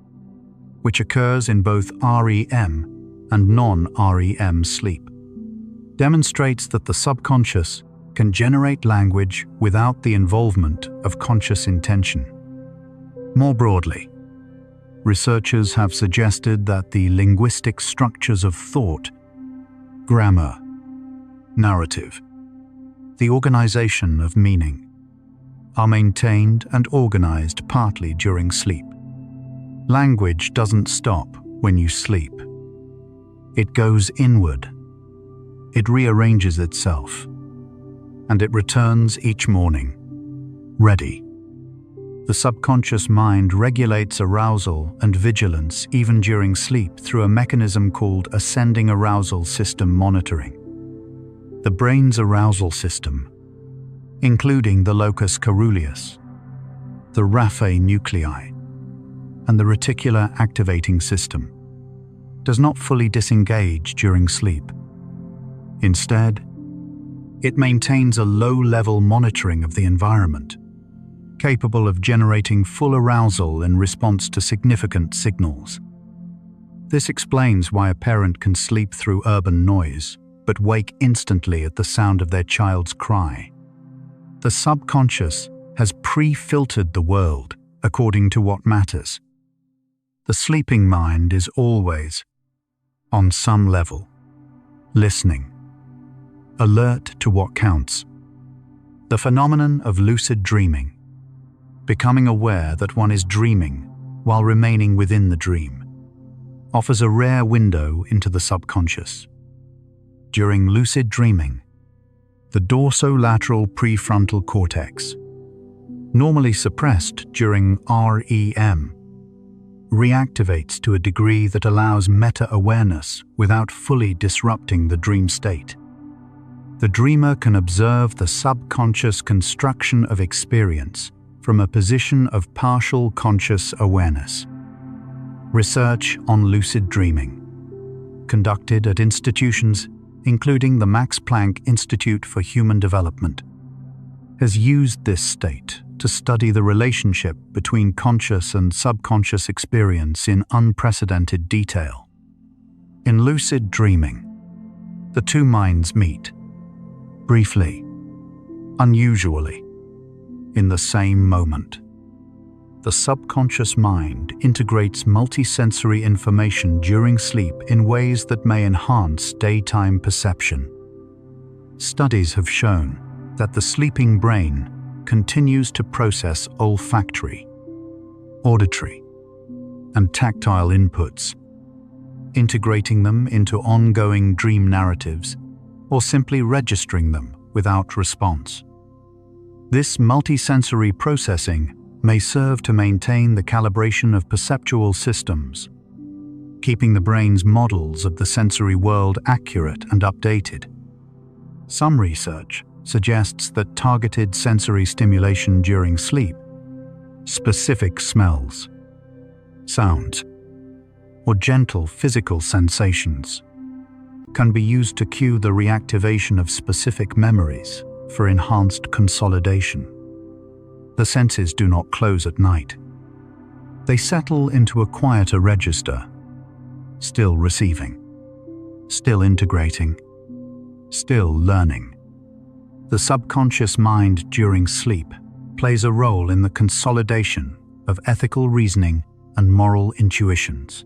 which occurs in both REM and non-REM sleep, demonstrates that the subconscious can generate language without the involvement of conscious intention. More broadly, researchers have suggested that the linguistic structures of thought, grammar, narrative, the organization of meaning, are maintained and organized partly during sleep. Language doesn't stop when you sleep. It goes inward. It rearranges itself, and it returns each morning, ready. The subconscious mind regulates arousal and vigilance even during sleep through a mechanism called ascending arousal system monitoring. The brain's arousal system, including the locus coeruleus, the raphe nuclei, and the reticular activating system, does not fully disengage during sleep. Instead, it maintains a low-level monitoring of the environment, capable of generating full arousal in response to significant signals. This explains why a parent can sleep through urban noise, but wake instantly at the sound of their child's cry. The subconscious has pre-filtered the world according to what matters. The sleeping mind is always, on some level, listening, alert to what counts. The phenomenon of lucid dreaming, becoming aware that one is dreaming while remaining within the dream, offers a rare window into the subconscious. During lucid dreaming, the dorsolateral prefrontal cortex, normally suppressed during REM, reactivates to a degree that allows meta-awareness without fully disrupting the dream state. The dreamer can observe the subconscious construction of experience from a position of partial conscious awareness. Research on lucid dreaming, conducted at institutions including the Max Planck Institute for Human Development, has used this state to study the relationship between conscious and subconscious experience in unprecedented detail. In lucid dreaming, the two minds meet, briefly, unusually, in the same moment. the subconscious mind integrates multisensory information during sleep in ways that may enhance daytime perception. Studies have shown that the sleeping brain continues to process olfactory, auditory, and tactile inputs, integrating them into ongoing dream narratives or simply registering them without response. This multisensory processing may serve to maintain the calibration of perceptual systems, keeping the brain's models of the sensory world accurate and updated. Some research suggests that targeted sensory stimulation during sleep, specific smells, sounds, or gentle physical sensations, can be used to cue the reactivation of specific memories for enhanced consolidation. The senses do not close at night. They settle into a quieter register, still receiving, still integrating, still learning. The subconscious mind during sleep plays a role in the consolidation of ethical reasoning and moral intuitions.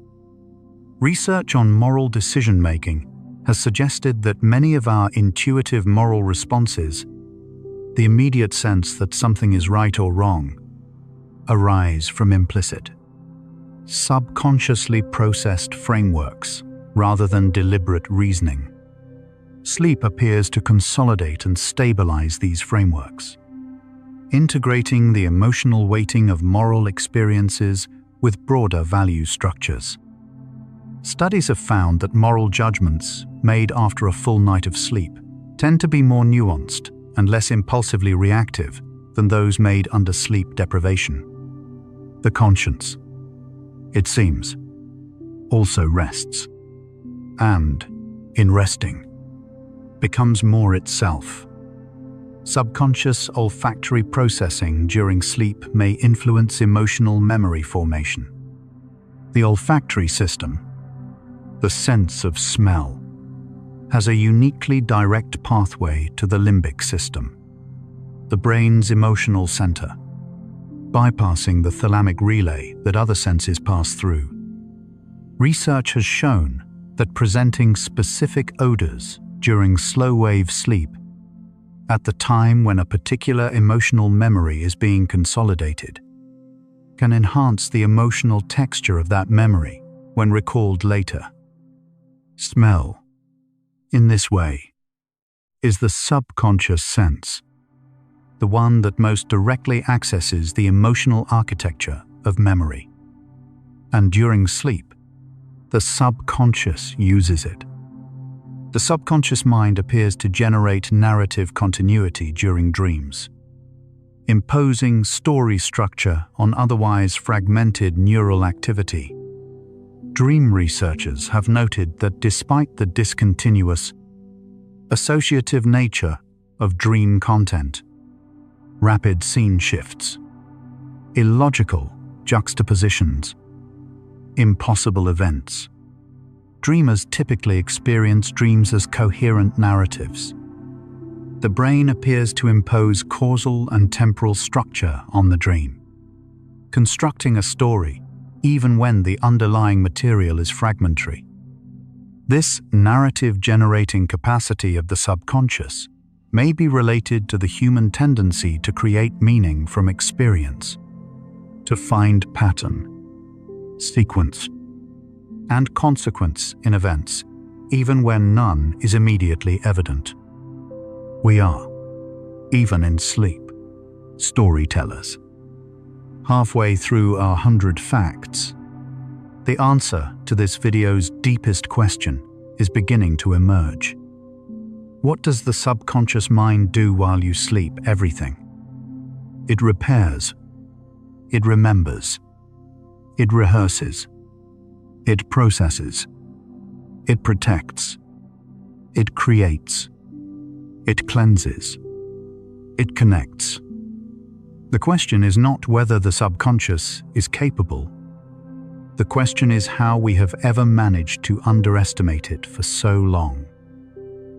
Research on moral decision-making has suggested that many of our intuitive moral responses, the immediate sense that something is right or wrong, arise from implicit, subconsciously processed frameworks rather than deliberate reasoning. Sleep appears to consolidate and stabilize these frameworks, integrating the emotional weighting of moral experiences with broader value structures. Studies have found that moral judgments made after a full night of sleep tend to be more nuanced and less impulsively reactive than those made under sleep deprivation. The conscience, it seems, also rests, and, in resting, becomes more itself. Subconscious olfactory processing during sleep may influence emotional memory formation. The olfactory system, the sense of smell, has a uniquely direct pathway to the limbic system, the brain's emotional center, bypassing the thalamic relay that other senses pass through. Research has shown that presenting specific odors during slow-wave sleep, at the time when a particular emotional memory is being consolidated, can enhance the emotional texture of that memory when recalled later. Smell, in this way, is the subconscious sense, the one that most directly accesses the emotional architecture of memory. And during sleep, the subconscious uses it. The subconscious mind appears to generate narrative continuity during dreams, imposing story structure on otherwise fragmented neural activity. Dream researchers have noted that despite the discontinuous, associative nature of dream content, rapid scene shifts, illogical juxtapositions, impossible events, dreamers typically experience dreams as coherent narratives. The brain appears to impose causal and temporal structure on the dream, constructing a story even when the underlying material is fragmentary. This narrative-generating capacity of the subconscious may be related to the human tendency to create meaning from experience, to find pattern, sequence, and consequence in events, even when none is immediately evident. We are, even in sleep, storytellers. Halfway through our 100 facts, the answer to this video's deepest question is beginning to emerge. What does the subconscious mind do while you sleep? Everything. It repairs. It remembers. It rehearses. It processes. It protects. It creates. It cleanses. It connects. The question is not whether the subconscious is capable. The question is how we have ever managed to underestimate it for so long.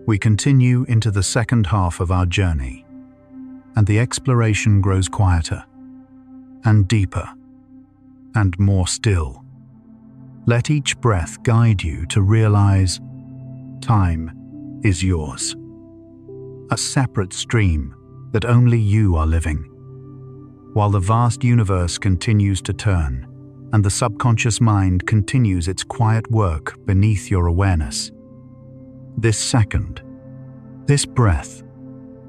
We continue into the second half of our journey, and the exploration grows quieter and deeper and more still. Let each breath guide you to realize time is yours, a separate stream that only you are living. While the vast universe continues to turn and the subconscious mind continues its quiet work beneath your awareness, this second, this breath,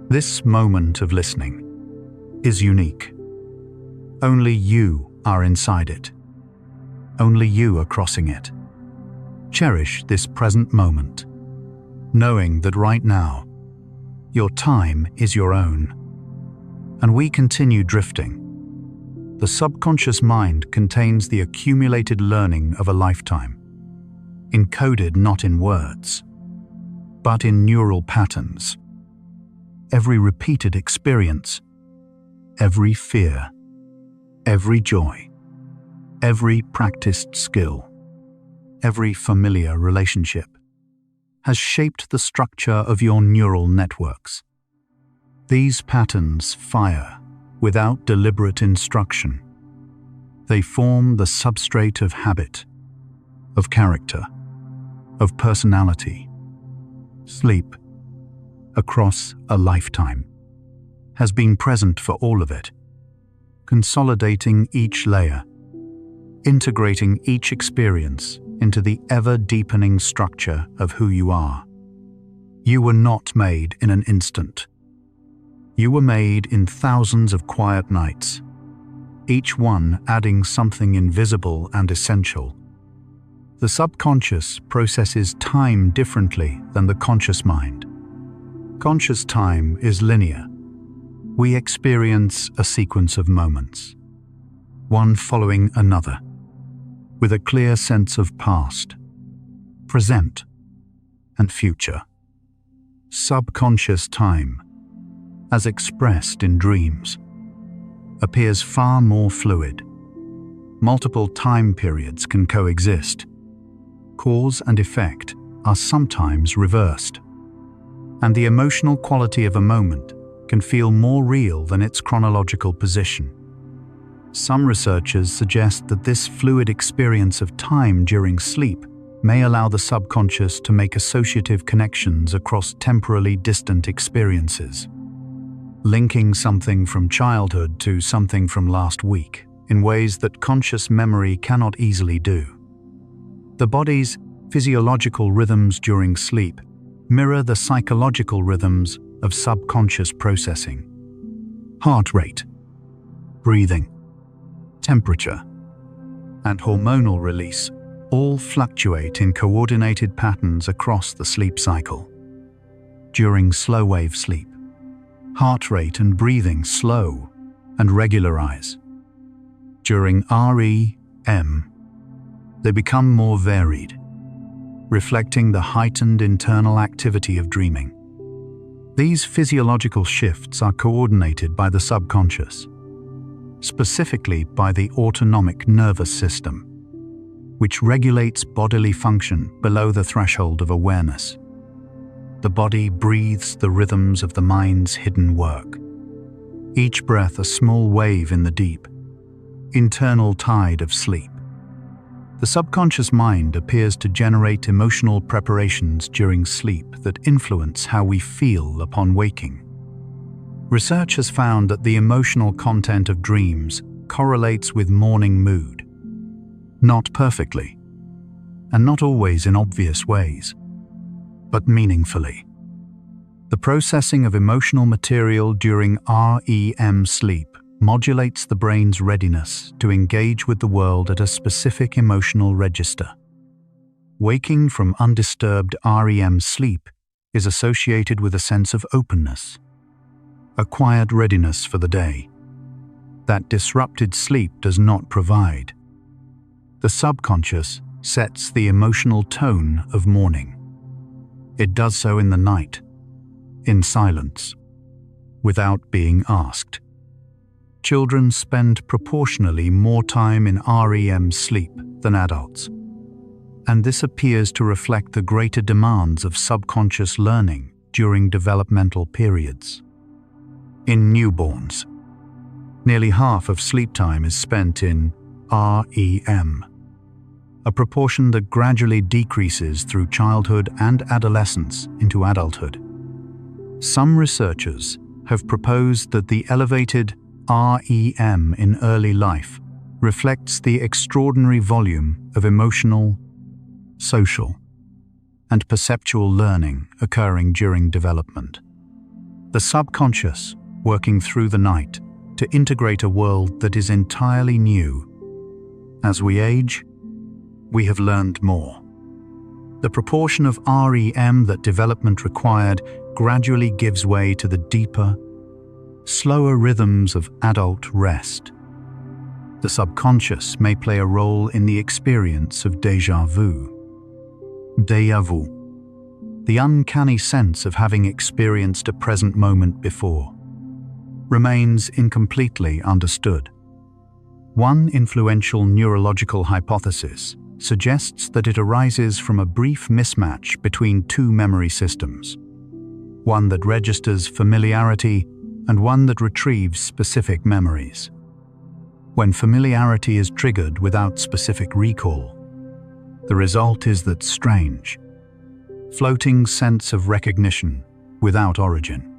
this moment of listening is unique. Only you are inside it. Only you are crossing it. Cherish this present moment, knowing that right now, your time is your own. And we continue drifting. The subconscious mind contains the accumulated learning of a lifetime, encoded not in words, but in neural patterns. Every repeated experience, every fear, every joy, every practiced skill, every familiar relationship has shaped the structure of your neural networks. These patterns fire without deliberate instruction. They form the substrate of habit, of character, of personality. Sleep, across a lifetime, has been present for all of it, consolidating each layer, integrating each experience into the ever-deepening structure of who you are. You were not made in an instant. You were made in thousands of quiet nights, each one adding something invisible and essential. The subconscious processes time differently than the conscious mind. Conscious time is linear. We experience a sequence of moments, one following another, with a clear sense of past, present, and future. Subconscious time, as expressed in dreams, appears far more fluid. Multiple time periods can coexist. Cause and effect are sometimes reversed, and the emotional quality of a moment can feel more real than its chronological position. Some researchers suggest that this fluid experience of time during sleep may allow the subconscious to make associative connections across temporally distant experiences, linking something from childhood to something from last week in ways that conscious memory cannot easily do. The body's physiological rhythms during sleep mirror the psychological rhythms of subconscious processing. Heart rate, breathing, temperature, and hormonal release all fluctuate in coordinated patterns across the sleep cycle. During slow-wave sleep, heart rate and breathing slow and regularize. During REM, they become more varied, reflecting the heightened internal activity of dreaming. These physiological shifts are coordinated by the subconscious, specifically by the autonomic nervous system, which regulates bodily function below the threshold of awareness. The body breathes the rhythms of the mind's hidden work, each breath a small wave in the deep, internal tide of sleep. The subconscious mind appears to generate emotional preparations during sleep that influence how we feel upon waking. Research has found that the emotional content of dreams correlates with morning mood. Not perfectly, and not always in obvious ways, but meaningfully. The processing of emotional material during REM sleep modulates the brain's readiness to engage with the world at a specific emotional register. Waking from undisturbed REM sleep is associated with a sense of openness, a quiet readiness for the day that disrupted sleep does not provide. The subconscious sets the emotional tone of morning. It does so in the night, in silence, without being asked. Children spend proportionally more time in REM sleep than adults, and this appears to reflect the greater demands of subconscious learning during developmental periods. In newborns, nearly half of sleep time is spent in REM, a proportion that gradually decreases through childhood and adolescence into adulthood. Some researchers have proposed that the elevated REM in early life reflects the extraordinary volume of emotional, social, and perceptual learning occurring during development. The subconscious working through the night to integrate a world that is entirely new. As we age, we have learned more. The proportion of REM that development required gradually gives way to the deeper, slower rhythms of adult rest. The subconscious may play a role in the experience of déjà vu. Déjà vu, the uncanny sense of having experienced a present moment before, remains incompletely understood. One influential neurological hypothesis suggests that it arises from a brief mismatch between two memory systems, one that registers familiarity and one that retrieves specific memories. When familiarity is triggered without specific recall, the result is that strange, floating sense of recognition without origin.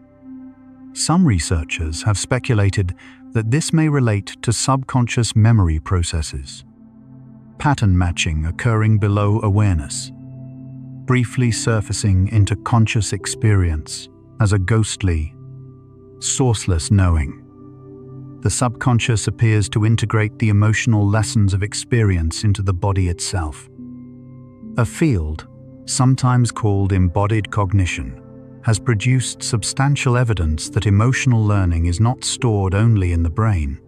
Some researchers have speculated that this may relate to subconscious memory processes, pattern matching occurring below awareness, briefly surfacing into conscious experience as a ghostly, sourceless knowing. The subconscious appears to integrate the emotional lessons of experience into the body itself. A field, sometimes called embodied cognition, has produced substantial evidence that emotional learning is not stored only in the brain.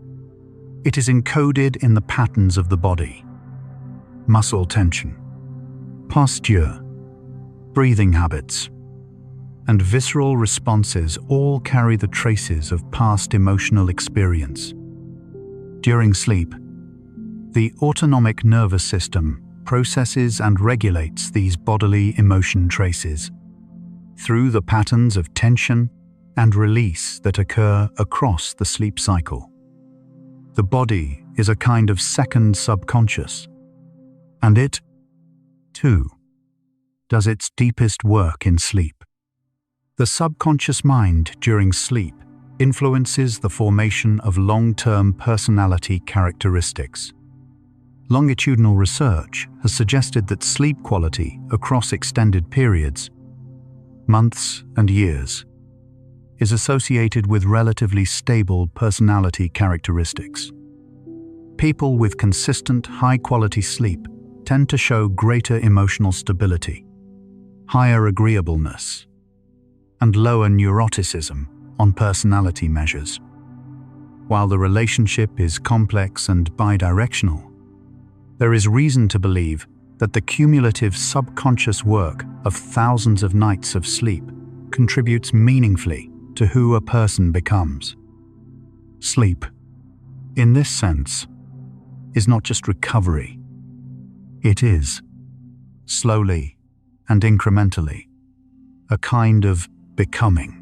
It is encoded in the patterns of the body. Muscle tension, posture, breathing habits, and visceral responses all carry the traces of past emotional experience. During sleep, the autonomic nervous system processes and regulates these bodily emotion traces through the patterns of tension and release that occur across the sleep cycle. The body is a kind of second subconscious, and it, too, does its deepest work in sleep. The subconscious mind during sleep influences the formation of long-term personality characteristics. Longitudinal research has suggested that sleep quality across extended periods, months and years, is associated with relatively stable personality characteristics. People with consistent, high-quality sleep tend to show greater emotional stability, higher agreeableness, and lower neuroticism on personality measures. While the relationship is complex and bidirectional, there is reason to believe that the cumulative subconscious work of thousands of nights of sleep contributes meaningfully to who a person becomes. Sleep, in this sense, is not just recovery. It is, slowly and incrementally, a kind of becoming.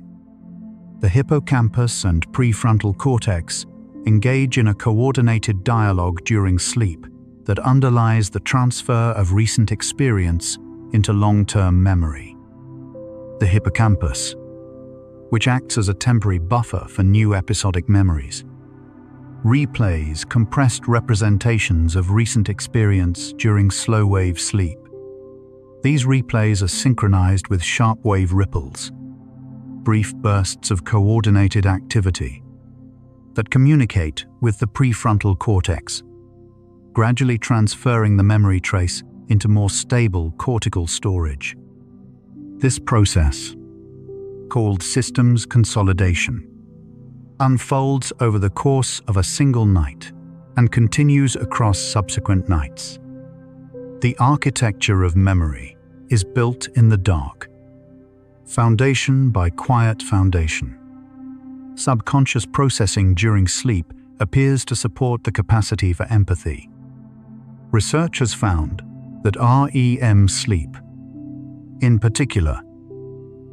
The hippocampus and prefrontal cortex engage in a coordinated dialogue during sleep that underlies the transfer of recent experience into long-term memory. The hippocampus, which acts as a temporary buffer for new episodic memories, replays compressed representations of recent experience during slow-wave sleep. These replays are synchronized with sharp-wave ripples, brief bursts of coordinated activity that communicate with the prefrontal cortex, gradually transferring the memory trace into more stable cortical storage. This process, called systems consolidation, unfolds over the course of a single night and continues across subsequent nights. The architecture of memory is built in the dark, foundation by quiet foundation. Subconscious processing during sleep appears to support the capacity for empathy. Research has found that REM sleep, in particular,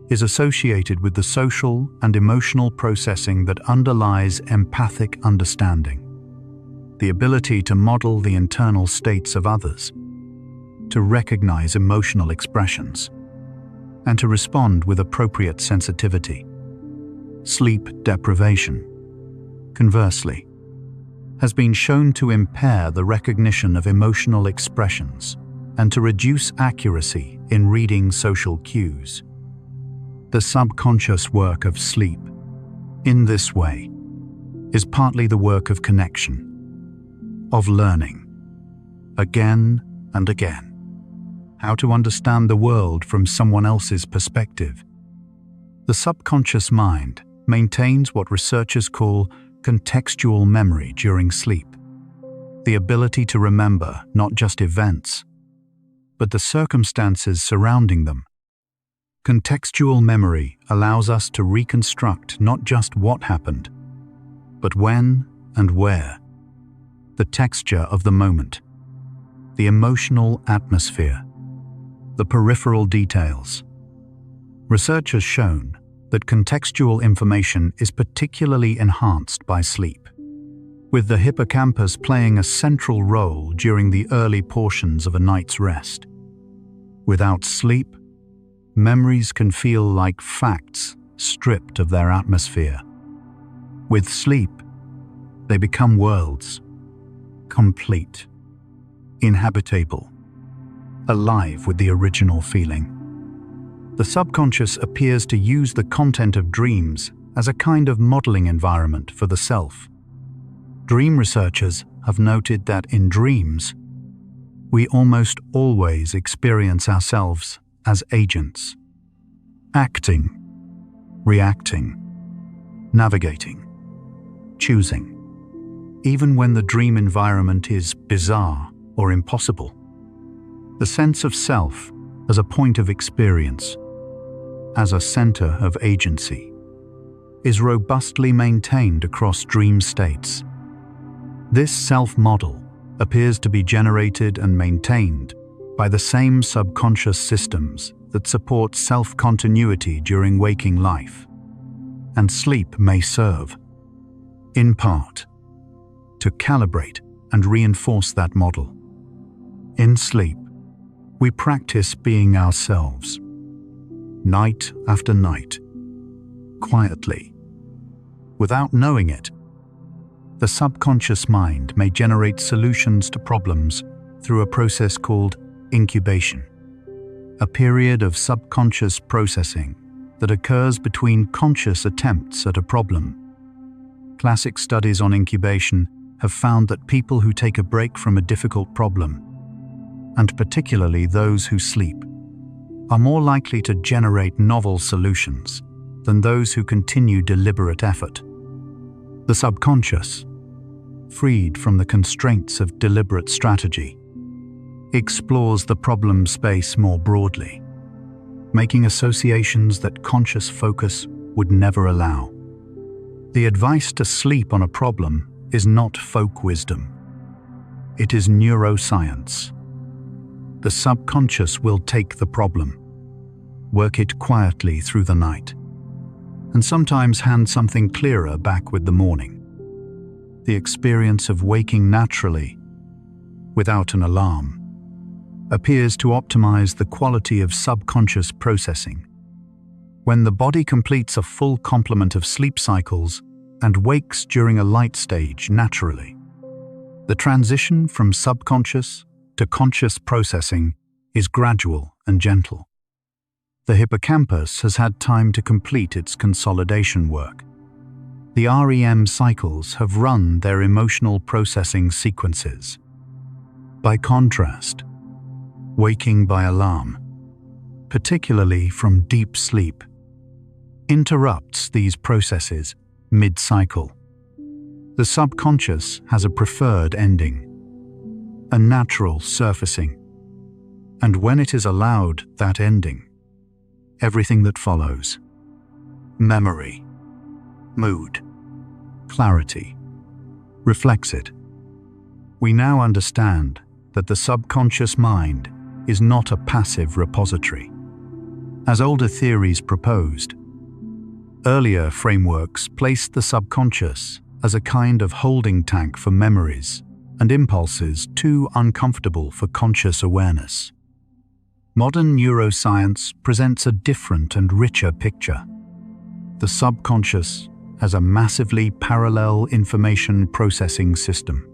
is associated with the social and emotional processing that underlies empathic understanding. the ability to model the internal states of others, to recognize emotional expressions, and to respond with appropriate sensitivity. Sleep deprivation, conversely, has been shown to impair the recognition of emotional expressions and to reduce accuracy in reading social cues. The subconscious work of sleep, in this way, is partly the work of connection, of learning, again and again, how to understand the world from someone else's perspective. The subconscious mind maintains what researchers call contextual memory during sleep, the ability to remember not just events, but the circumstances surrounding them. Contextual memory allows us to reconstruct not just what happened, but when and where, the texture of the moment, the emotional atmosphere, the peripheral details. Research has shown that contextual information is particularly enhanced by sleep, with the hippocampus playing a central role during the early portions of a night's rest. Without sleep, memories can feel like facts stripped of their atmosphere. With sleep, they become worlds, complete, inhabitable, alive with the original feeling. The subconscious appears to use the content of dreams as a kind of modeling environment for the self. Dream researchers have noted that in dreams, we almost always experience ourselves as agents, acting, reacting, navigating, choosing, even when the dream environment is bizarre or impossible. The sense of self as a point of experience, as a center of agency, is robustly maintained across dream states. This self-model appears to be generated and maintained by the same subconscious systems that support self-continuity during waking life, and sleep may serve, in part, to calibrate and reinforce that model. In sleep, we practice being ourselves, night after night, quietly. Without knowing it, the subconscious mind may generate solutions to problems through a process called incubation, a period of subconscious processing that occurs between conscious attempts at a problem. Classic studies on incubation have found that people who take a break from a difficult problem, and particularly those who sleep, are more likely to generate novel solutions than those who continue deliberate effort. The subconscious, freed from the constraints of deliberate strategy, explores the problem space more broadly, making associations that conscious focus would never allow. The advice to sleep on a problem is not folk wisdom. It is neuroscience. The subconscious will take the problem, work it quietly through the night, and sometimes hand something clearer back with the morning. The experience of waking naturally, without an alarm, appears to optimize the quality of subconscious processing. When the body completes a full complement of sleep cycles and wakes during a light stage naturally, the transition from subconscious to conscious processing is gradual and gentle. The hippocampus has had time to complete its consolidation work. The REM cycles have run their emotional processing sequences. By contrast, waking by alarm, particularly from deep sleep, interrupts these processes mid-cycle. The subconscious has a preferred ending, a natural surfacing, and when it is allowed that ending, everything that follows, memory, mood, clarity, reflects it. We now understand that the subconscious mind is not a passive repository, as older theories proposed. Earlier frameworks placed the subconscious as a kind of holding tank for memories and impulses too uncomfortable for conscious awareness. Modern neuroscience presents a different and richer picture. The subconscious as a massively parallel information processing system,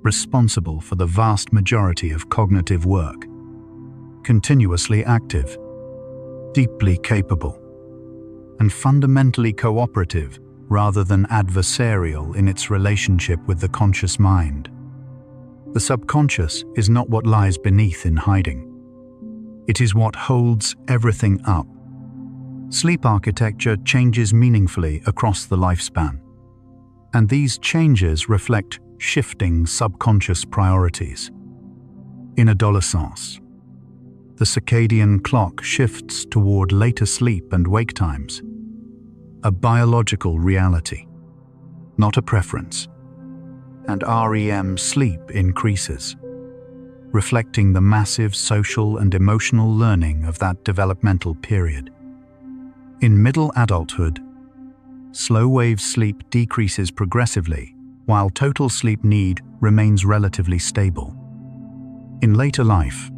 responsible for the vast majority of cognitive work, continuously active, deeply capable, and fundamentally cooperative rather than adversarial in its relationship with the conscious mind. The subconscious is not what lies beneath in hiding. It is what holds everything up. Sleep architecture changes meaningfully across the lifespan, and these changes reflect shifting subconscious priorities. In adolescence, the circadian clock shifts toward later sleep and wake times, a biological reality, not a preference, and REM sleep increases, reflecting the massive social and emotional learning of that developmental period. In middle adulthood, slow-wave sleep decreases progressively, while total sleep need remains relatively stable. In later life,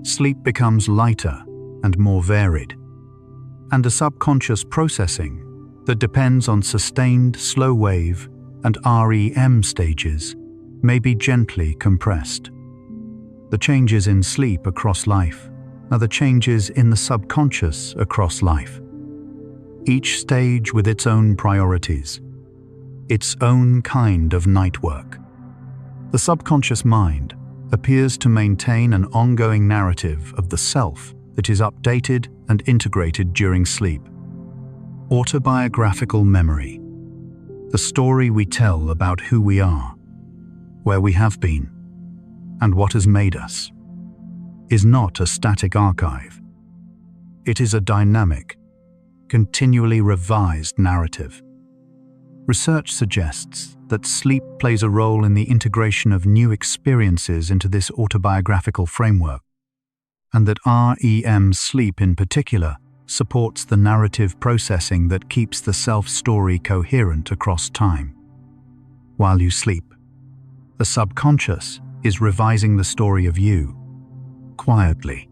sleep becomes lighter and more varied, and a subconscious processing that depends on sustained slow-wave and REM stages may be gently compressed. The changes in sleep across life are the changes in the subconscious across life. Each stage with its own priorities, its own kind of night work. The subconscious mind appears to maintain an ongoing narrative of the self that is updated and integrated during sleep. Autobiographical memory, the story we tell about who we are, where we have been, and what has made us, is not a static archive. It is a dynamic, continually revised narrative. Research suggests that sleep plays a role in the integration of new experiences into this autobiographical framework, and that REM sleep in particular supports the narrative processing that keeps the self-story coherent across time. While you sleep, the subconscious is revising the story of you, quietly,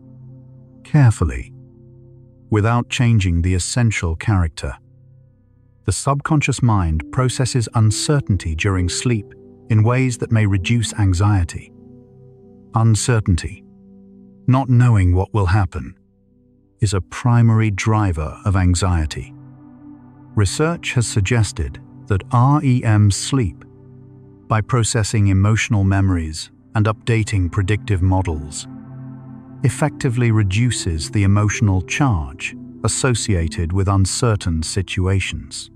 carefully, without changing the essential character. The subconscious mind processes uncertainty during sleep in ways that may reduce anxiety. Uncertainty, not knowing what will happen, is a primary driver of anxiety. Research has suggested that REM sleep, by processing emotional memories and updating predictive models, effectively reduces the emotional charge associated with uncertain situations.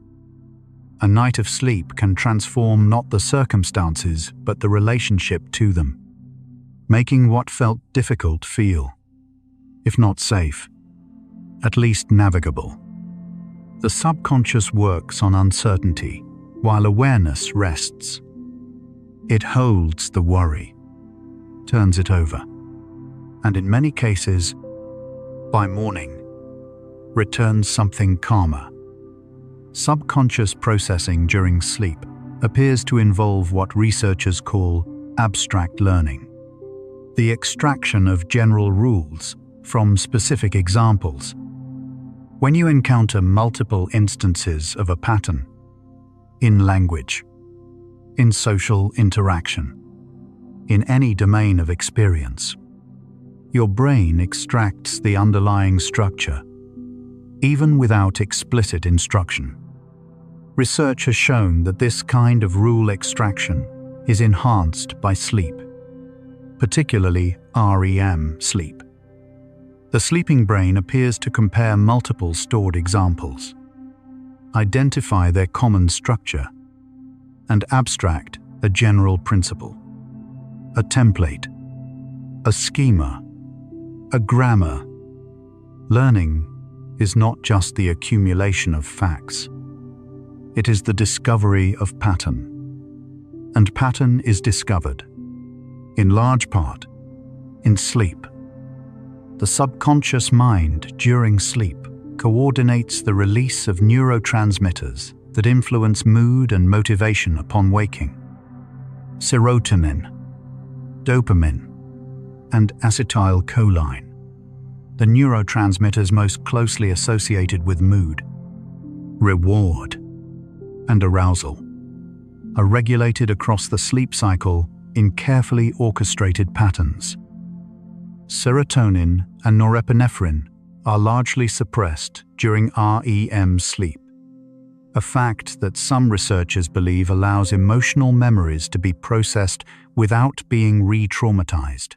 A night of sleep can transform not the circumstances but the relationship to them, making what felt difficult feel, if not safe, at least navigable. The subconscious works on uncertainty while awareness rests. It holds the worry, turns it over, and in many cases, by morning, returns something calmer. Subconscious processing during sleep appears to involve what researchers call abstract learning, the extraction of general rules from specific examples. When you encounter multiple instances of a pattern, in language, in social interaction, in any domain of experience, your brain extracts the underlying structure, even without explicit instruction. Research has shown that this kind of rule extraction is enhanced by sleep, particularly REM sleep. The sleeping brain appears to compare multiple stored examples, identify their common structure, and abstract a general principle, a template, a schema, a grammar. Learning is not just the accumulation of facts. It is the discovery of pattern. And pattern is discovered, in large part, in sleep. The subconscious mind during sleep coordinates the release of neurotransmitters that influence mood and motivation upon waking. serotonin, dopamine, and acetylcholine, the neurotransmitters most closely associated with mood, reward, and arousal, are regulated across the sleep cycle in carefully orchestrated patterns. Serotonin and norepinephrine are largely suppressed during REM sleep, a fact that some researchers believe allows emotional memories to be processed without being re-traumatized.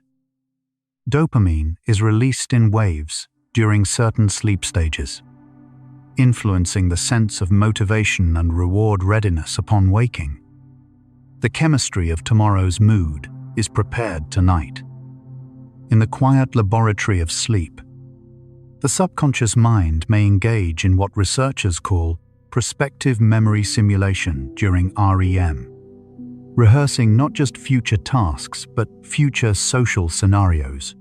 Dopamine is released in waves during certain sleep stages, influencing the sense of motivation and reward readiness upon waking. The chemistry of tomorrow's mood is prepared tonight. In the quiet laboratory of sleep, the subconscious mind may engage in what researchers call prospective memory simulation during REM, rehearsing not just future tasks but future social scenarios.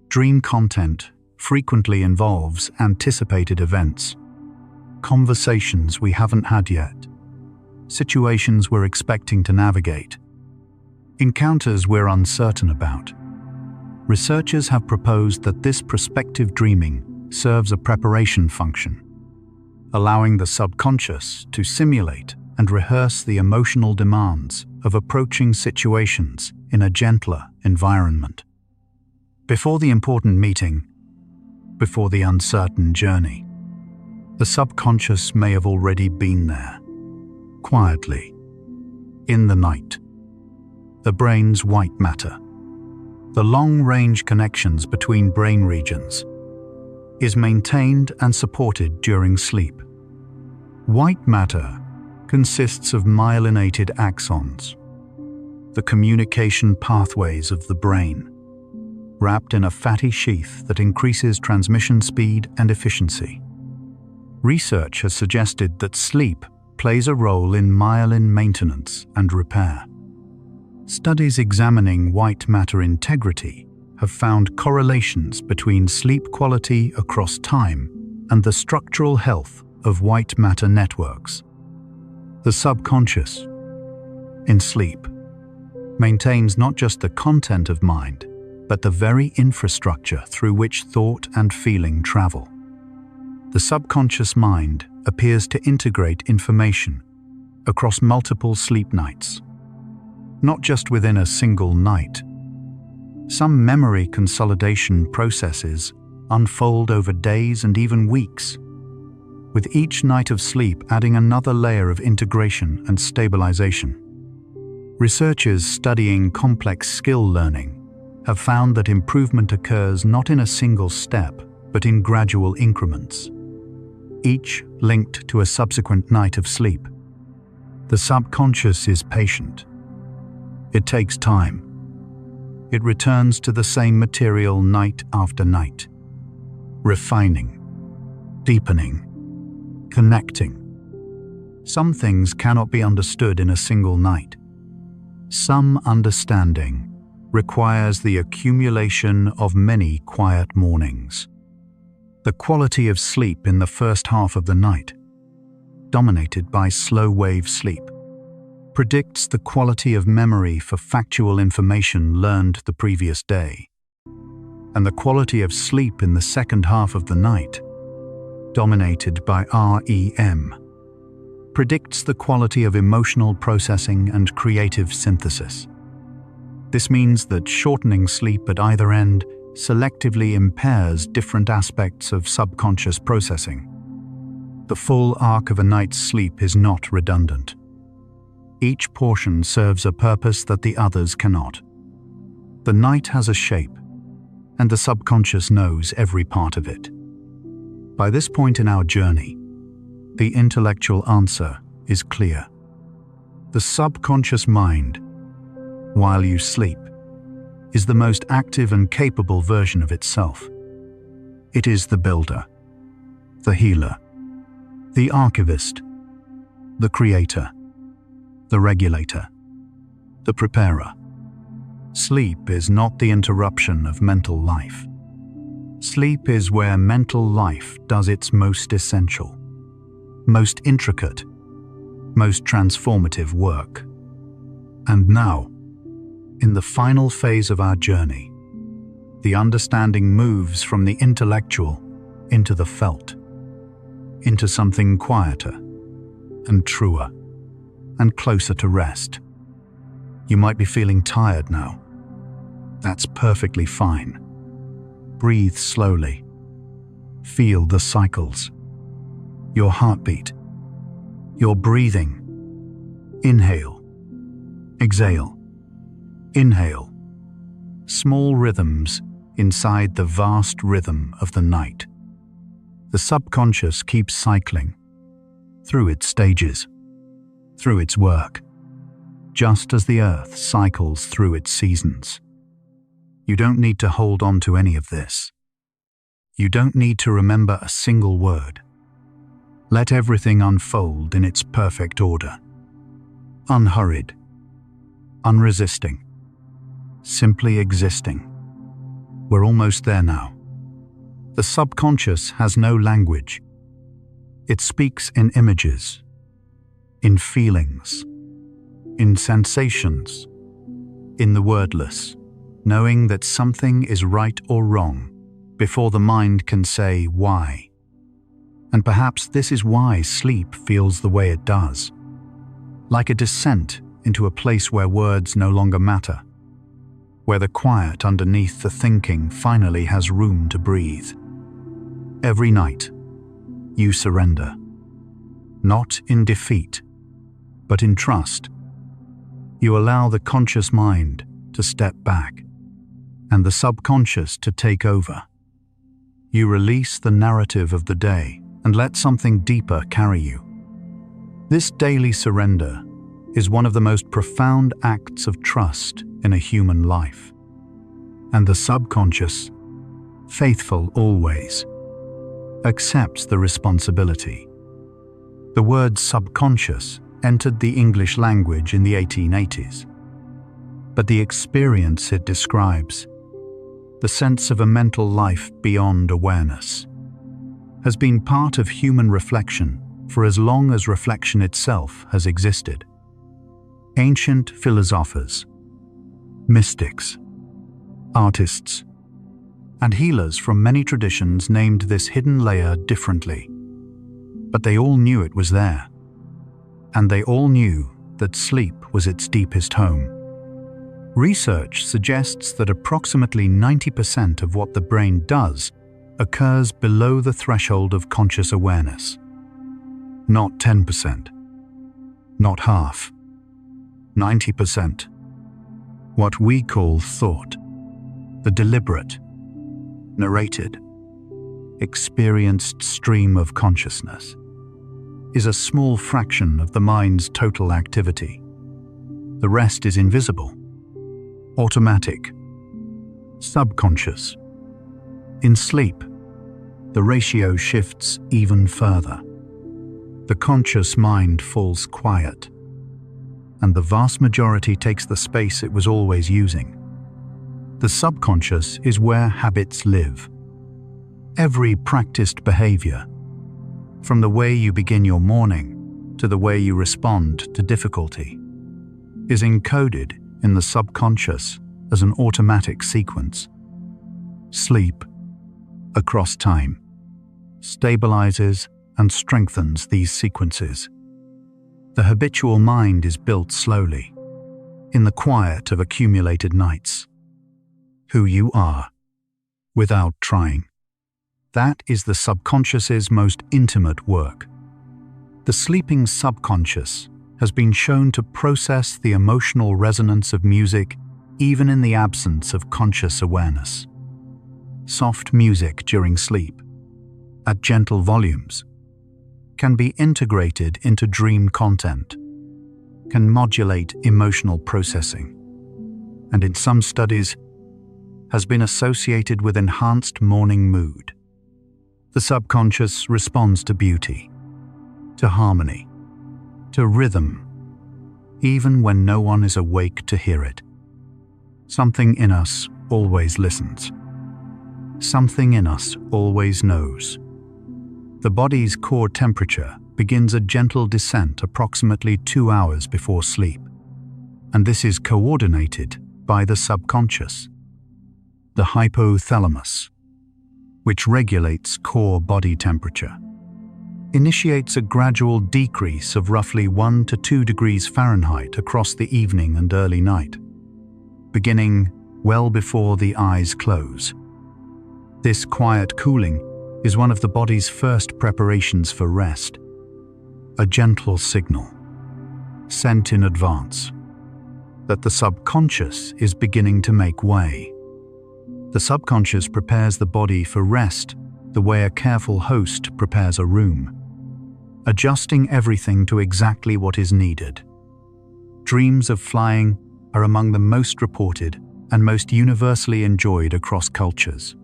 Dream content frequently involves anticipated events, conversations we haven't had yet, situations we're expecting to navigate, encounters we're uncertain about. Researchers have proposed that this prospective dreaming serves a preparation function, allowing the subconscious to simulate and rehearse the emotional demands of approaching situations in a gentler environment. Before the important meeting, before the uncertain journey, the subconscious may have already been there, quietly, in the night. The brain's white matter, the long-range connections between brain regions, is maintained and supported during sleep. White matter consists of myelinated axons, the communication pathways of the brain, wrapped in a fatty sheath that increases transmission speed and efficiency. Research has suggested that sleep plays a role in myelin maintenance and repair. Studies examining white matter integrity have found correlations between sleep quality across time and the structural health of white matter networks. The subconscious, in sleep, maintains not just the content of mind, but the very infrastructure through which thought and feeling travel. The subconscious mind appears to integrate information across multiple sleep nights, not just within a single night. Some memory consolidation processes unfold over days and even weeks, with each night of sleep adding another layer of integration and stabilization. Researchers studying complex skill learning have found that improvement occurs not in a single step, but in gradual increments, each linked to a subsequent night of sleep. The subconscious is patient. It takes time. It returns to the same material night after night, refining, deepening, connecting. Some things cannot be understood in a single night. Some understanding requires the accumulation of many quiet mornings. The quality of sleep in the first half of the night, dominated by slow-wave sleep, predicts the quality of memory for factual information learned the previous day. And the quality of sleep in the second half of the night, dominated by REM, predicts the quality of emotional processing and creative synthesis. This means that shortening sleep at either end selectively impairs different aspects of subconscious processing. The full arc of a night's sleep is not redundant. Each portion serves a purpose that the others cannot. The night has a shape, and the subconscious knows every part of it. By this point in our journey, the intellectual answer is clear. The subconscious mind, while you sleep, is the most active and capable version of itself. It is the builder, the healer, the archivist, the creator, the regulator, the preparer. Sleep is not the interruption of mental life. Sleep is where mental life does its most essential, most intricate, most transformative work. And now, in the final phase of our journey, the understanding moves from the intellectual into the felt, into something quieter and truer and closer to rest. You might be feeling tired now. That's perfectly fine. Breathe slowly. Feel the cycles. Your heartbeat. Your breathing. Inhale. Exhale. Inhale. Small rhythms inside the vast rhythm of the night. The subconscious keeps cycling through its stages, through its work, just as the earth cycles through its seasons. You don't need to hold on to any of this. You don't need to remember a single word. Let everything unfold in its perfect order. Unhurried, unresisting, simply existing. We're almost there now. The subconscious has no language. It speaks in images, in feelings, in sensations, in the wordless, knowing that something is right or wrong before the mind can say why. And perhaps this is why sleep feels the way it does, like a descent into a place where words no longer matter, where the quiet underneath the thinking finally has room to breathe. Every night, you surrender, not in defeat, but in trust. You allow the conscious mind to step back and the subconscious to take over. You release the narrative of the day and let something deeper carry you. This daily surrender is one of the most profound acts of trust in a human life. And the subconscious, faithful always, accepts the responsibility. The word subconscious entered the English language in the 1880s, but the experience it describes, the sense of a mental life beyond awareness, has been part of human reflection for as long as reflection itself has existed. Ancient philosophers, mystics, artists, and healers from many traditions named this hidden layer differently, but they all knew it was there, and they all knew that sleep was its deepest home. Research suggests that approximately 90% of what the brain does occurs below the threshold of conscious awareness. Not 10%, not half, 90%. What we call thought, the deliberate, narrated, experienced stream of consciousness, is a small fraction of the mind's total activity. The rest is invisible, automatic, subconscious. In sleep, the ratio shifts even further. The conscious mind falls quiet, and the vast majority takes the space it was always using. The subconscious is where habits live. Every practiced behavior, from the way you begin your morning to the way you respond to difficulty, is encoded in the subconscious as an automatic sequence. Sleep, across time, stabilizes and strengthens these sequences. The habitual mind is built slowly, in the quiet of accumulated nights. Who you are, without trying. That is the subconscious's most intimate work. The sleeping subconscious has been shown to process the emotional resonance of music even in the absence of conscious awareness. Soft music during sleep, at gentle volumes, can be integrated into dream content, can modulate emotional processing, and in some studies, has been associated with enhanced morning mood. The subconscious responds to beauty, to harmony, to rhythm, even when no one is awake to hear it. Something in us always listens. Something in us always knows. The body's core temperature begins a gentle descent approximately 2 hours before sleep. and this is coordinated by the subconscious. The hypothalamus, which regulates core body temperature, initiates a gradual decrease of roughly 1 to 2 degrees Fahrenheit across the evening and early night, beginning well before the eyes close. This quiet cooling is one of the body's first preparations for rest, a gentle signal, sent in advance, that the subconscious is beginning to make way. The subconscious prepares the body for rest the way a careful host prepares a room, adjusting everything to exactly what is needed. Dreams of flying are among the most reported and most universally enjoyed across cultures.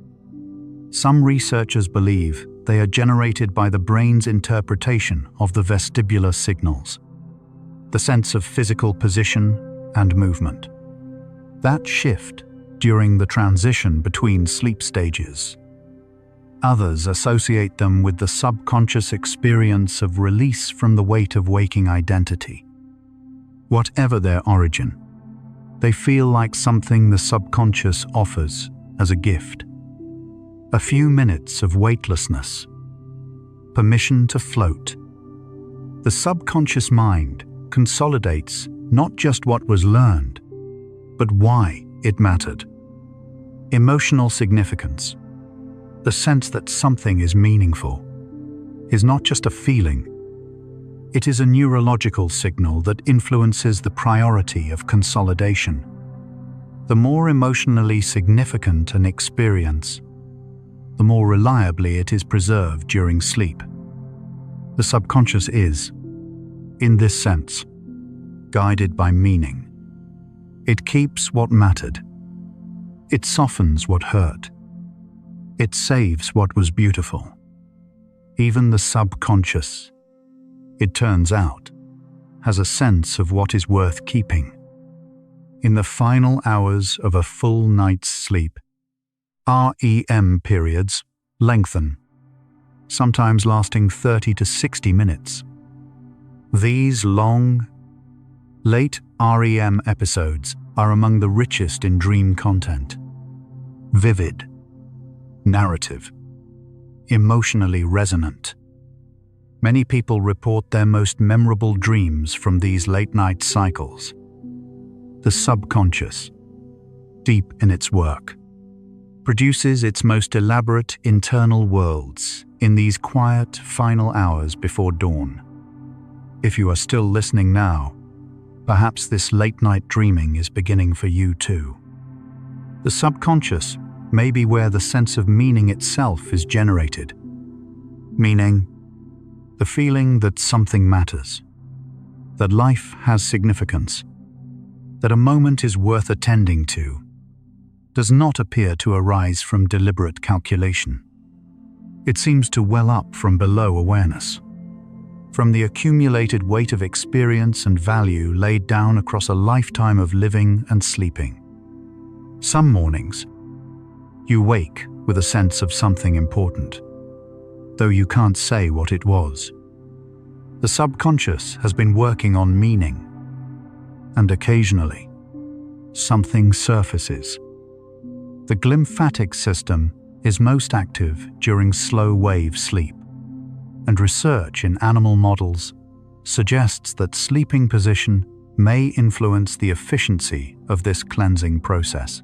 Some researchers believe they are generated by the brain's interpretation of the vestibular signals, the sense of physical position and movement. That shift during the transition between sleep stages. Others associate them with the subconscious experience of release from the weight of waking identity. Whatever their origin, they feel like something the subconscious offers as a gift. A few minutes of weightlessness, permission to float. The subconscious mind consolidates not just what was learned, but why it mattered. Emotional significance, the sense that something is meaningful, is not just a feeling. It is a neurological signal that influences the priority of consolidation. The more emotionally significant an experience, the more reliably it is preserved during sleep. The subconscious is, in this sense, guided by meaning. It keeps what mattered. It softens what hurt. It saves what was beautiful. Even the subconscious, it turns out, has a sense of what is worth keeping. In the final hours of a full night's sleep, REM periods lengthen, sometimes lasting 30 to 60 minutes. These long, late REM episodes are among the richest in dream content. Vivid, narrative, emotionally resonant. Many people report their most memorable dreams from these late-night cycles. The subconscious, deep in its work, produces its most elaborate internal worlds in these quiet, final hours before dawn. If you are still listening now, perhaps this late-night dreaming is beginning for you too. The subconscious may be where the sense of meaning itself is generated. Meaning, the feeling that something matters, that life has significance, that a moment is worth attending to, does not appear to arise from deliberate calculation. It seems to well up from below awareness, from the accumulated weight of experience and value laid down across a lifetime of living and sleeping. Some mornings, you wake with a sense of something important, though you can't say what it was. The subconscious has been working on meaning, and occasionally, something surfaces. The glymphatic system is most active during slow-wave sleep, and research in animal models suggests that sleeping position may influence the efficiency of this cleansing process.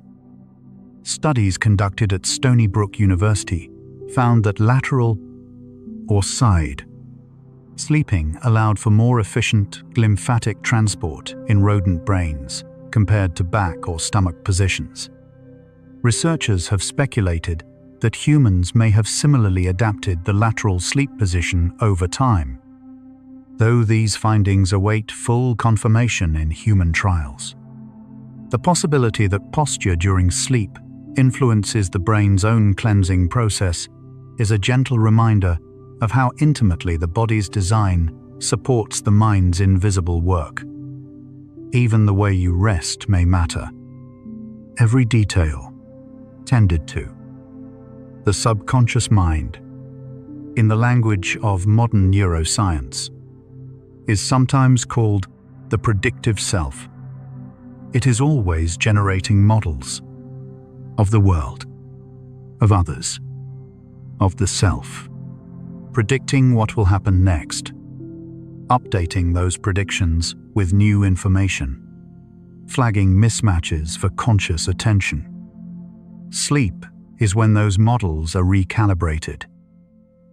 Studies conducted at Stony Brook University found that lateral or side sleeping allowed for more efficient glymphatic transport in rodent brains compared to back or stomach positions. Researchers have speculated that humans may have similarly adapted the lateral sleep position over time, though these findings await full confirmation in human trials. The possibility that posture during sleep influences the brain's own cleansing process is a gentle reminder of how intimately the body's design supports the mind's invisible work. Even the way you rest may matter. Every detail tended to. The subconscious mind, in the language of modern neuroscience, is sometimes called the predictive self. It is always generating models of the world, of others, of the self, predicting what will happen next, updating those predictions with new information, flagging mismatches for conscious attention. Sleep is when those models are recalibrated,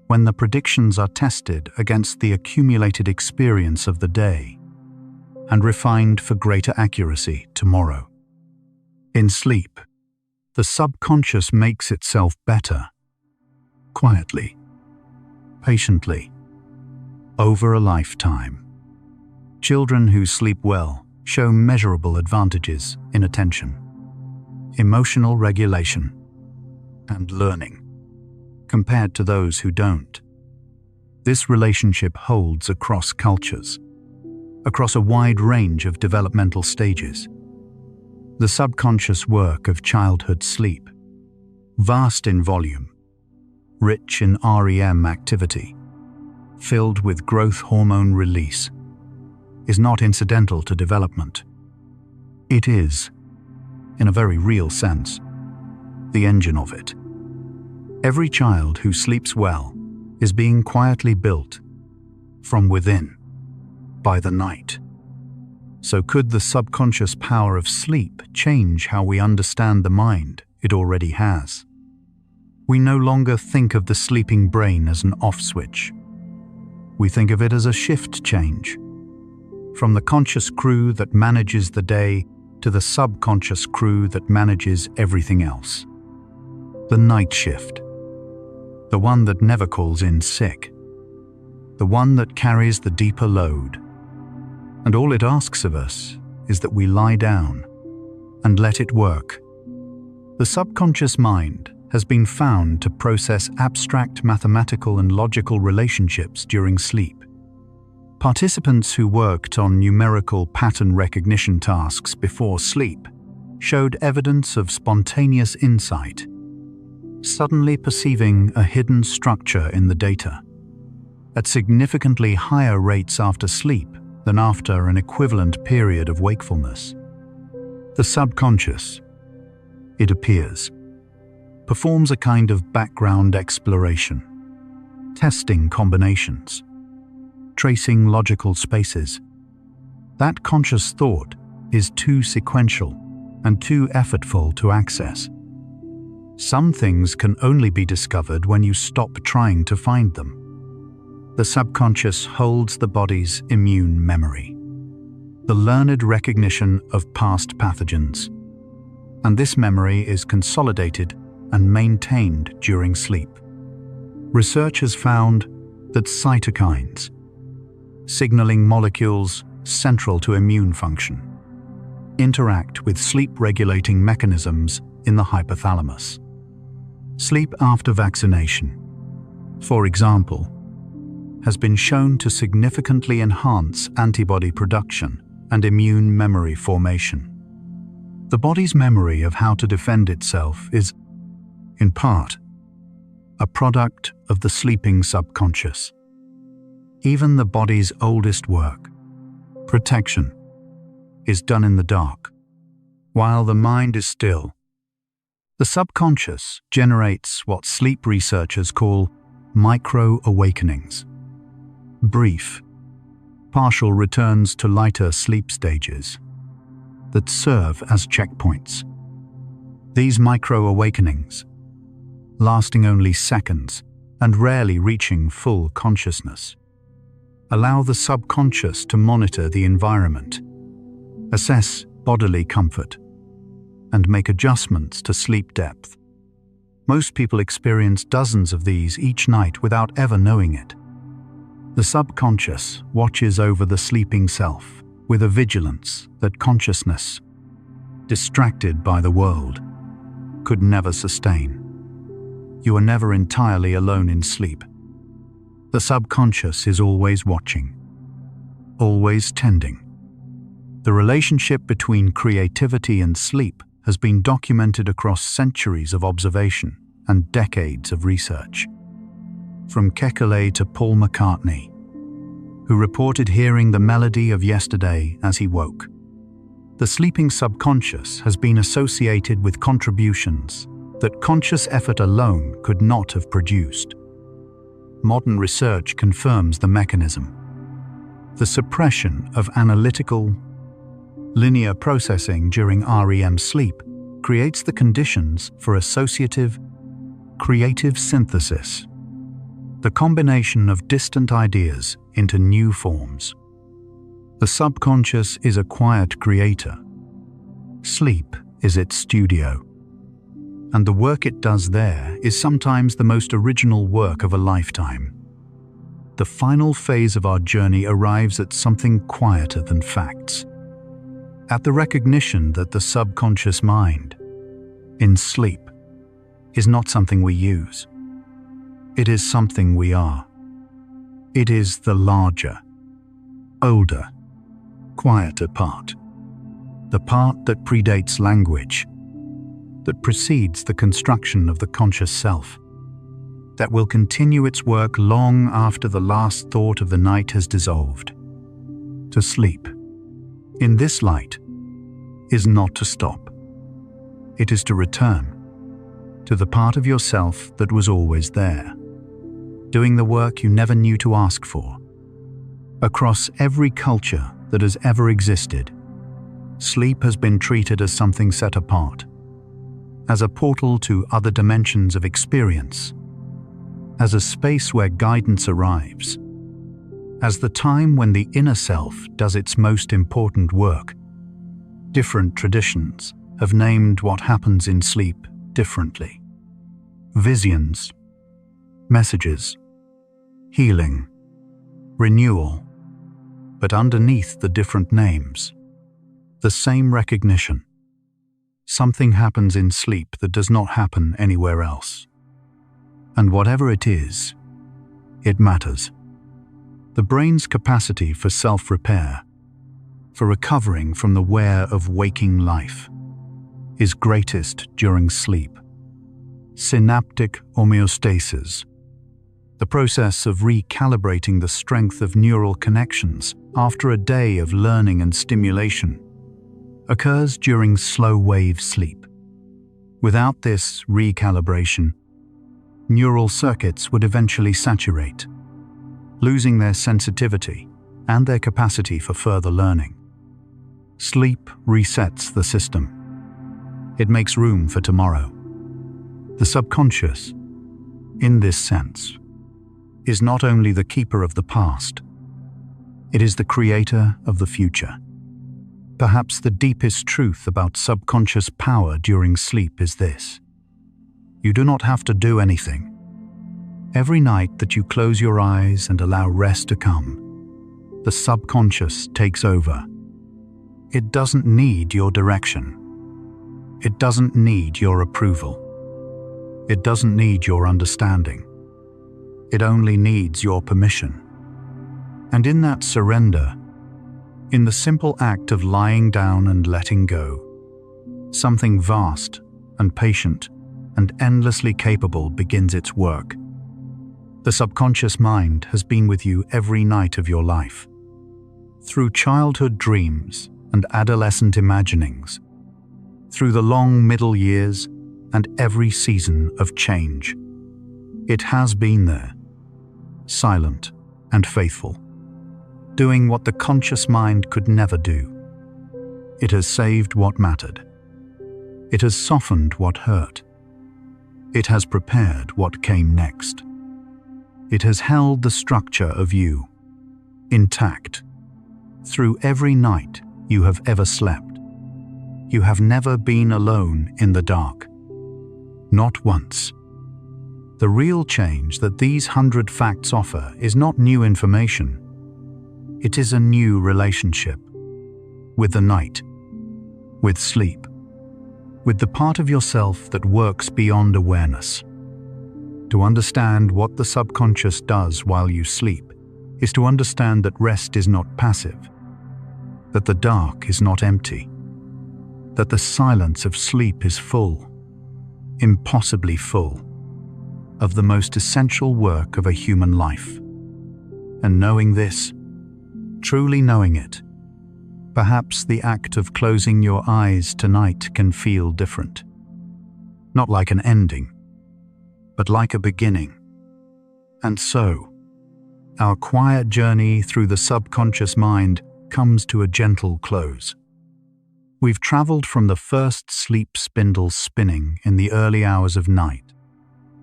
when the predictions are tested against the accumulated experience of the day and refined for greater accuracy tomorrow. In sleep, the subconscious makes itself better, quietly, patiently, over a lifetime. Children who sleep well show measurable advantages in attention, emotional regulation, and learning, compared to those who don't. This relationship holds across cultures, across a wide range of developmental stages. The subconscious work of childhood sleep, vast in volume, rich in REM activity, filled with growth hormone release, is not incidental to development. It is, in a very real sense, the engine of it. Every child who sleeps well is being quietly built from within by the night. So could the subconscious power of sleep change how we understand the mind it already has? We no longer think of the sleeping brain as an off switch. We think of it as a shift change, from the conscious crew that manages the day to the subconscious crew that manages everything else. The night shift, the one that never calls in sick, the one that carries the deeper load. And all it asks of us is that we lie down and let it work. The subconscious mind has been found to process abstract mathematical and logical relationships during sleep. Participants who worked on numerical pattern recognition tasks before sleep showed evidence of spontaneous insight, suddenly perceiving a hidden structure in the data, at significantly higher rates after sleep than after an equivalent period of wakefulness. The subconscious, it appears, performs a kind of background exploration, testing combinations, tracing logical spaces. That conscious thought is too sequential and too effortful to access. Some things can only be discovered when you stop trying to find them. The subconscious holds the body's immune memory, the learned recognition of past pathogens, and this memory is consolidated and maintained during sleep. Research has found that cytokines, signaling molecules central to immune function, interact with sleep-regulating mechanisms in the hypothalamus. Sleep after vaccination, for example, has been shown to significantly enhance antibody production and immune memory formation. The body's memory of how to defend itself is, in part, a product of the sleeping subconscious. Even the body's oldest work, protection, is done in the dark, while the mind is still. The subconscious generates what sleep researchers call micro-awakenings, brief, partial returns to lighter sleep stages that serve as checkpoints. These micro-awakenings, lasting only seconds and rarely reaching full consciousness, allow the subconscious to monitor the environment, assess bodily comfort, and make adjustments to sleep depth. Most people experience dozens of these each night without ever knowing it. The subconscious watches over the sleeping self with a vigilance that consciousness, distracted by the world, could never sustain. You are never entirely alone in sleep. The subconscious is always watching, always tending. The relationship between creativity and sleep has been documented across centuries of observation and decades of research. From Kekulé to Paul McCartney, who reported hearing the melody of yesterday as he woke. The sleeping subconscious has been associated with contributions that conscious effort alone could not have produced. Modern research confirms the mechanism. The suppression of analytical, linear processing during REM sleep creates the conditions for associative, creative synthesis, the combination of distant ideas into new forms. The subconscious is a quiet creator. Sleep is its studio. And the work it does there is sometimes the most original work of a lifetime. The final phase of our journey arrives at something quieter than facts, at the recognition that the subconscious mind, in sleep, is not something we use. It is something we are. It is the larger, older, quieter part. The part that predates language, that precedes the construction of the conscious self, that will continue its work long after the last thought of the night has dissolved. To sleep, in this light, is not to stop. It is to return to the part of yourself that was always there, doing the work you never knew to ask for. Across every culture that has ever existed, sleep has been treated as something set apart, as a portal to other dimensions of experience, as a space where guidance arrives, as the time when the inner self does its most important work. Different traditions have named what happens in sleep differently. Visions, messages, healing, renewal. But underneath the different names, the same recognition. Something happens in sleep that does not happen anywhere else. And whatever it is, it matters. The brain's capacity for self-repair, for recovering from the wear of waking life, is greatest during sleep. Synaptic homeostasis, the process of recalibrating the strength of neural connections after a day of learning and stimulation, occurs during slow-wave sleep. Without this recalibration, neural circuits would eventually saturate, losing their sensitivity and their capacity for further learning. Sleep resets the system. It makes room for tomorrow. The subconscious, in this sense, is not only the keeper of the past, it is the creator of the future. Perhaps the deepest truth about subconscious power during sleep is this: you do not have to do anything. Every night that you close your eyes and allow rest to come, the subconscious takes over. It doesn't need your direction. It doesn't need your approval. It doesn't need your understanding. It only needs your permission. And in that surrender, in the simple act of lying down and letting go, something vast and patient and endlessly capable begins its work. The subconscious mind has been with you every night of your life. Through childhood dreams and adolescent imaginings, through the long middle years and every season of change. It has been there, silent and faithful, doing what the conscious mind could never do. It has saved what mattered. It has softened what hurt. It has prepared what came next. It has held the structure of you, intact, through every night you have ever slept. You have never been alone in the dark. Not once. The real change that these 100 facts offer is not new information. It is a new relationship with the night, with sleep, with the part of yourself that works beyond awareness. To understand what the subconscious does while you sleep is to understand that rest is not passive, that the dark is not empty, that the silence of sleep is full, impossibly full, of the most essential work of a human life. And knowing this, truly knowing it, Perhaps the act of closing your eyes tonight can feel different. Not like an ending, but like a beginning. And so, our quiet journey through the subconscious mind comes to a gentle close. We've traveled from the first sleep spindle spinning in the early hours of night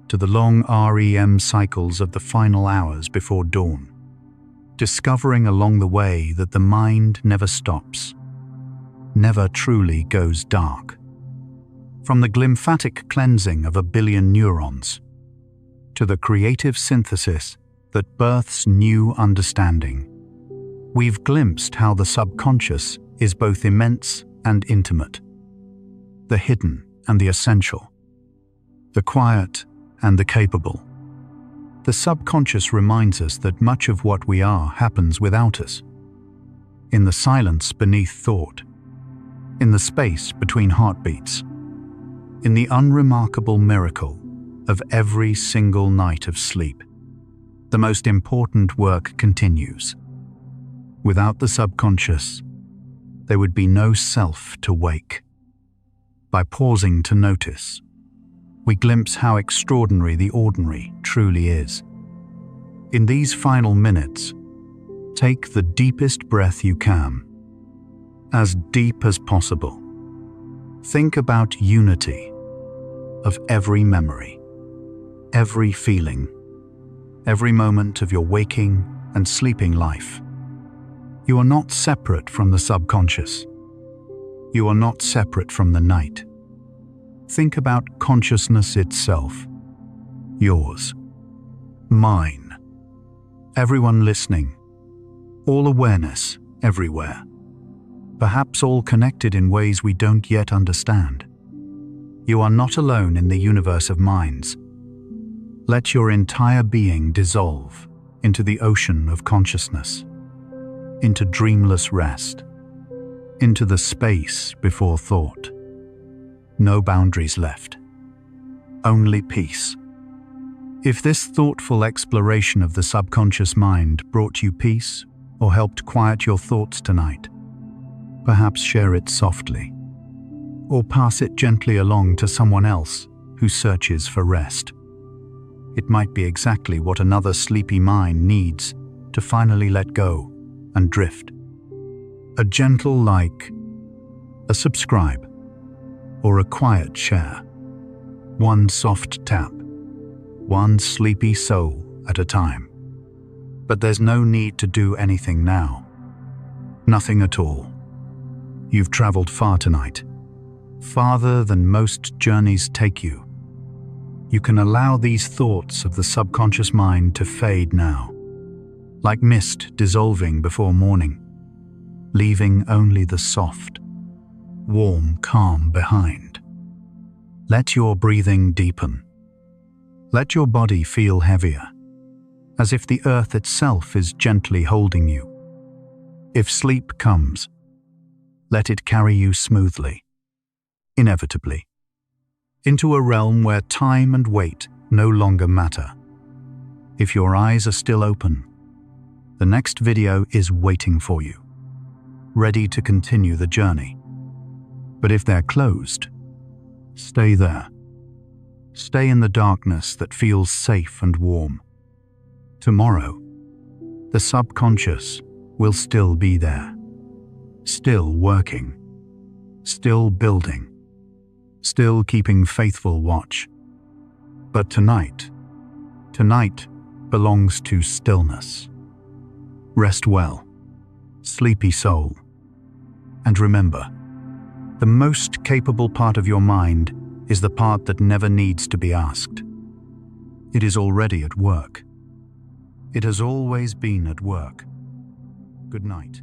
to the long REM cycles of the final hours before dawn, discovering along the way that the mind never stops, never truly goes dark. From the glymphatic cleansing of 1 billion neurons to the creative synthesis that births new understanding, we've glimpsed how the subconscious is both immense and intimate, the hidden and the essential, the quiet and the capable. The subconscious reminds us that much of what we are happens without us, in the silence beneath thought, in the space between heartbeats, in the unremarkable miracle of every single night of sleep. The most important work continues. Without the subconscious, there would be no self to wake. By pausing to notice, we glimpse how extraordinary the ordinary truly is. In these final minutes, take the deepest breath you can, as deep as possible. Think about unity of every memory, every feeling, every moment of your waking and sleeping life. You are not separate from the subconscious. You are not separate from the night. Think about consciousness itself. Yours. Mine. Everyone listening. All awareness everywhere. Perhaps all connected in ways we don't yet understand. You are not alone in the universe of minds. Let your entire being dissolve into the ocean of consciousness, into dreamless rest, into the space before thought. No boundaries left, only peace. If this thoughtful exploration of the subconscious mind brought you peace or helped quiet your thoughts tonight, perhaps share it softly, or pass it gently along to someone else who searches for rest. It might be exactly what another sleepy mind needs to finally let go and drift. A gentle like, a subscribe, or a quiet share. One soft tap, one sleepy soul at a time. But there's no need to do anything now. Nothing at all. You've traveled far tonight, farther than most journeys take you. You can allow these thoughts of the subconscious mind to fade now, like mist dissolving before morning, leaving only the soft, warm calm behind. Let your breathing deepen. Let your body feel heavier, as if the earth itself is gently holding you. If sleep comes, let it carry you smoothly, inevitably, into a realm where time and weight no longer matter. If your eyes are still open, the next video is waiting for you, ready to continue the journey. But if they're closed, stay there. Stay in the darkness that feels safe and warm. Tomorrow, the subconscious will still be there, still working, still building, still keeping faithful watch. But tonight belongs to stillness. Rest well, sleepy soul. And remember, the most capable part of your mind is the part that never needs to be asked. It is already at work. It has always been at work. Good night.